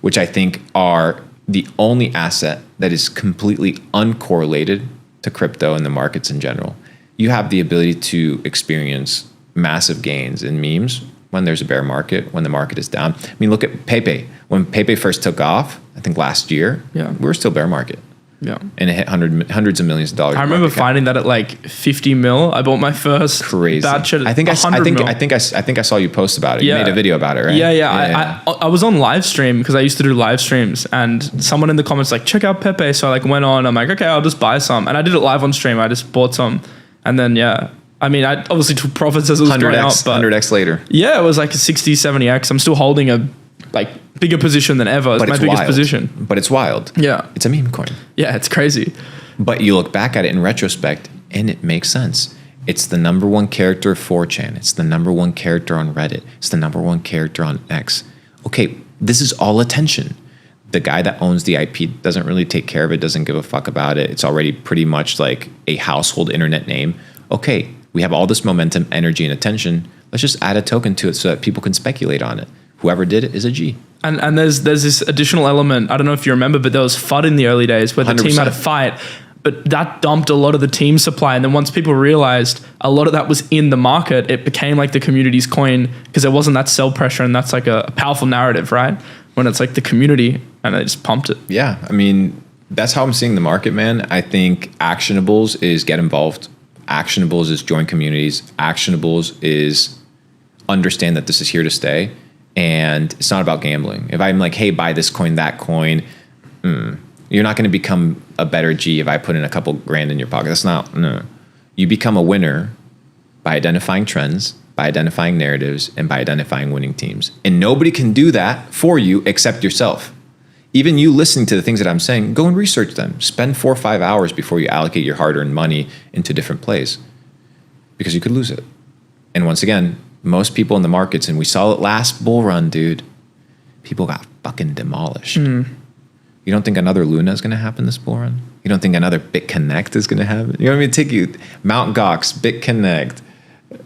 which I think are the only asset that is completely uncorrelated to crypto and the markets in general. You have the ability to experience massive gains in memes when there's a bear market, when the market is down. I mean, look at Pepe. When Pepe first took off, I think last year, we were still bear market. Yeah. And it hit hundreds of millions of dollars. I remember finding that at like 50 mil. I bought my first batch at I think I saw you post about it. Yeah. You made a video about it, right? Yeah. I was on live stream because I used to do live streams, and someone in the comments like, check out Pepe. So I like went on. I'm like, okay, I'll just buy some. And I did it live on stream. I just bought some. And then, I mean, I obviously took profits as it was going up. But 100x later. Yeah, it was like a 60, 70x. I'm still holding a bigger position than ever. It's my biggest position. But it's wild. Yeah. It's a meme coin. Yeah, it's crazy. But you look back at it in retrospect, and it makes sense. It's the number one character of 4chan. It's the number one character on Reddit. It's the number one character on X. Okay, this is all attention. The guy that owns the IP doesn't really take care of it, doesn't give a fuck about it. It's already pretty much like a household internet name. Okay, we have all this momentum, energy, and attention. Let's just add a token to it so that people can speculate on it. Whoever did it is a G. And there's this additional element. I don't know if you remember, but there was FUD in the early days where the 100%. Team had a fight, but that dumped a lot of the team supply. And then once people realized a lot of that was in the market, it became like the community's coin because there wasn't that sell pressure. And that's like a powerful narrative, right? When it's like the community and they just pumped it. Yeah. I mean, that's how I'm seeing the market, man. I think actionables is get involved. Actionables is join communities. Actionables is understand that this is here to stay. And it's not about gambling. If I'm like, hey, buy this coin, that coin, you're not going to become a better G if I put in a couple grand in your pocket. That's not, no. You become a winner by identifying trends, by identifying narratives, and by identifying winning teams. And nobody can do that for you except yourself. Even you listening to the things that I'm saying, go and research them. Spend 4 or 5 hours before you allocate your hard-earned money into different plays, because you could lose it. And once again, most people in the markets, and we saw it last bull run, dude, people got fucking demolished. You don't think another Luna is going to happen this bull run? You don't think another BitConnect is going to happen? You know what I mean? Take you, Mt. Gox, BitConnect,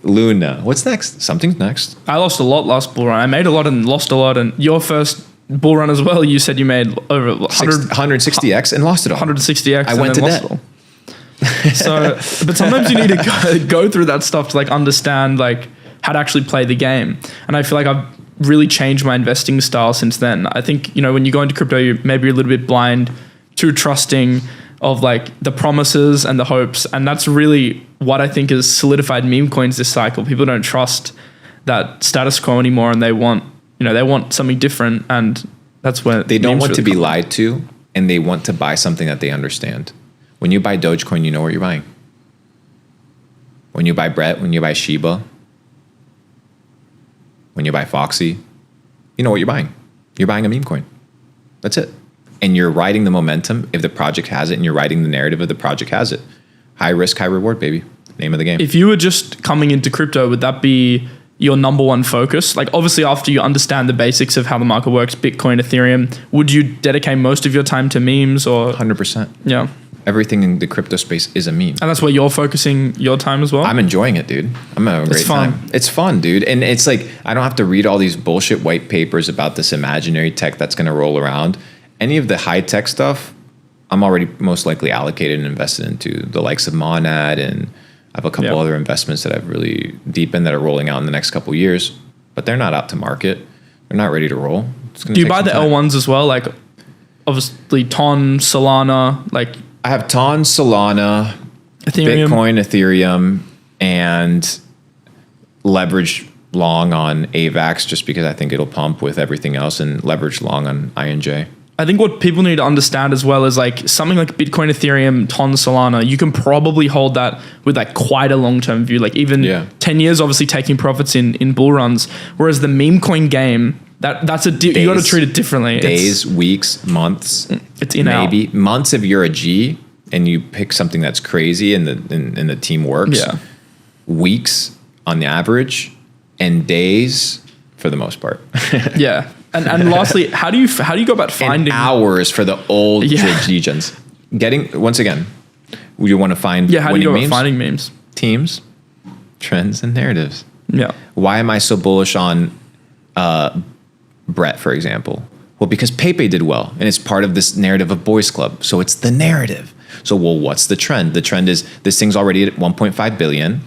Luna. What's next? Something's next. I lost a lot last bull run. I made a lot and lost a lot. And your first bull run as well, you said you made over 160x and lost it all. 160x. I went to debt. So, but sometimes you need to go through that stuff to like understand like how to actually play the game. And I feel like I've really changed my investing style since then. I think, you know, when you go into crypto, you're maybe a little bit blind, too trusting of like the promises and the hopes. And that's really what I think has solidified meme coins this cycle. People don't trust that status quo anymore, and they want something different. And that's where they don't want to be lied to, and they want to buy something that they understand. When you buy Dogecoin, you know what you're buying. When you buy Brett, when you buy Shiba, when you buy Foxy, you know what you're buying. You're buying a meme coin. That's it. And you're riding the momentum if the project has it, and you're riding the narrative if the project has it. High risk, high reward, baby. Name of the game. If you were just coming into crypto, would that be your number one focus? Like, obviously, after you understand the basics of how the market works, Bitcoin, Ethereum, would you dedicate most of your time to memes or? 100%. Yeah. Everything in the crypto space is a meme. And that's where you're focusing your time as well? I'm enjoying it, dude. I'm having a great time. It's fun, dude. And it's like, I don't have to read all these bullshit white papers about this imaginary tech that's going to roll around. Any of the high tech stuff, I'm already most likely allocated and invested into the likes of Monad, and I have a couple other investments that I've really deepened that are rolling out in the next couple of years, but they're not out to market. They're not ready to roll. Do you buy the L1s as well? Like, obviously, Ton, Solana, like... I have Ton, Solana, Ethereum. Bitcoin, Ethereum, and leverage long on AVAX just because I think it'll pump with everything else, and leverage long on INJ. I think what people need to understand as well is like something like Bitcoin, Ethereum, Ton, Solana, you can probably hold that with like quite a long-term view. Like even 10 years, obviously taking profits in bull runs. Whereas the meme coin game, that's you got to treat it differently. Days, weeks, months. It's in maybe out. Months if you're a G and you pick something that's crazy and the team works. Yeah. Weeks on the average, and days for the most part. Yeah. And lastly, how do you go about finding and hours for the old G-gens? Once again, you want to find how do you go about finding memes? Teams, trends, and narratives. Yeah. Why am I so bullish on Brett, for example? Well, because Pepe did well, and it's part of this narrative of Boys Club. So it's the narrative. So, well, what's the trend? The trend is this thing's already at 1.5 billion.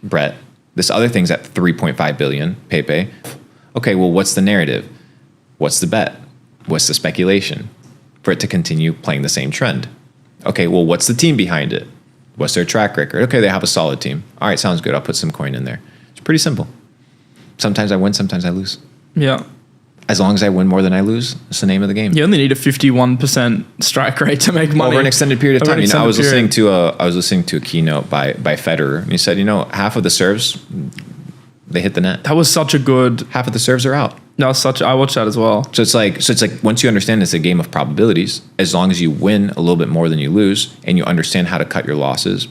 Brett. This other thing's at 3.5 billion. Pepe. Okay, well, what's the narrative? What's the bet? What's the speculation for it to continue playing the same trend? Okay, well, what's the team behind it? What's their track record? Okay, they have a solid team. All right, sounds good. I'll put some coin in there. It's pretty simple. Sometimes I win, sometimes I lose. Yeah. As long as I win more than I lose, it's the name of the game. You only need a 51% strike rate to make money over an extended period of time. I was listening to a keynote by Federer, and he said, half of the serves, they hit the net. That was such a good. Half of the serves are out. I watched that as well. So it's like once you understand it's a game of probabilities, as long as you win a little bit more than you lose, and you understand how to cut your losses.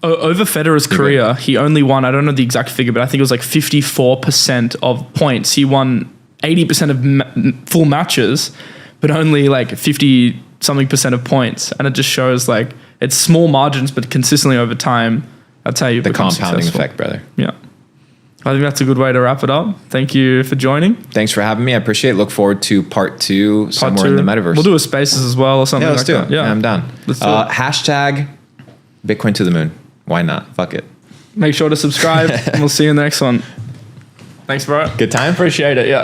Over Federer's career, he only won, I don't know the exact figure, but I think it was like 54% of points. He won 80% of full matches, but only like 50-something% of points. And it just shows like it's small margins, but consistently over time, that's how you become compounding successful. Effect, brother. Yeah. I think that's a good way to wrap it up. Thank you for joining. Thanks for having me. I appreciate it. Look forward to part 2 somewhere in the metaverse. We'll do a Spaces as well or something like that. Yeah, let's do it. Yeah, I'm down. Let's do it. Hashtag Bitcoin to the moon. Why not? Fuck it. Make sure to subscribe and we'll see you in the next one. Thanks, bro. Good time? Appreciate it. Yeah.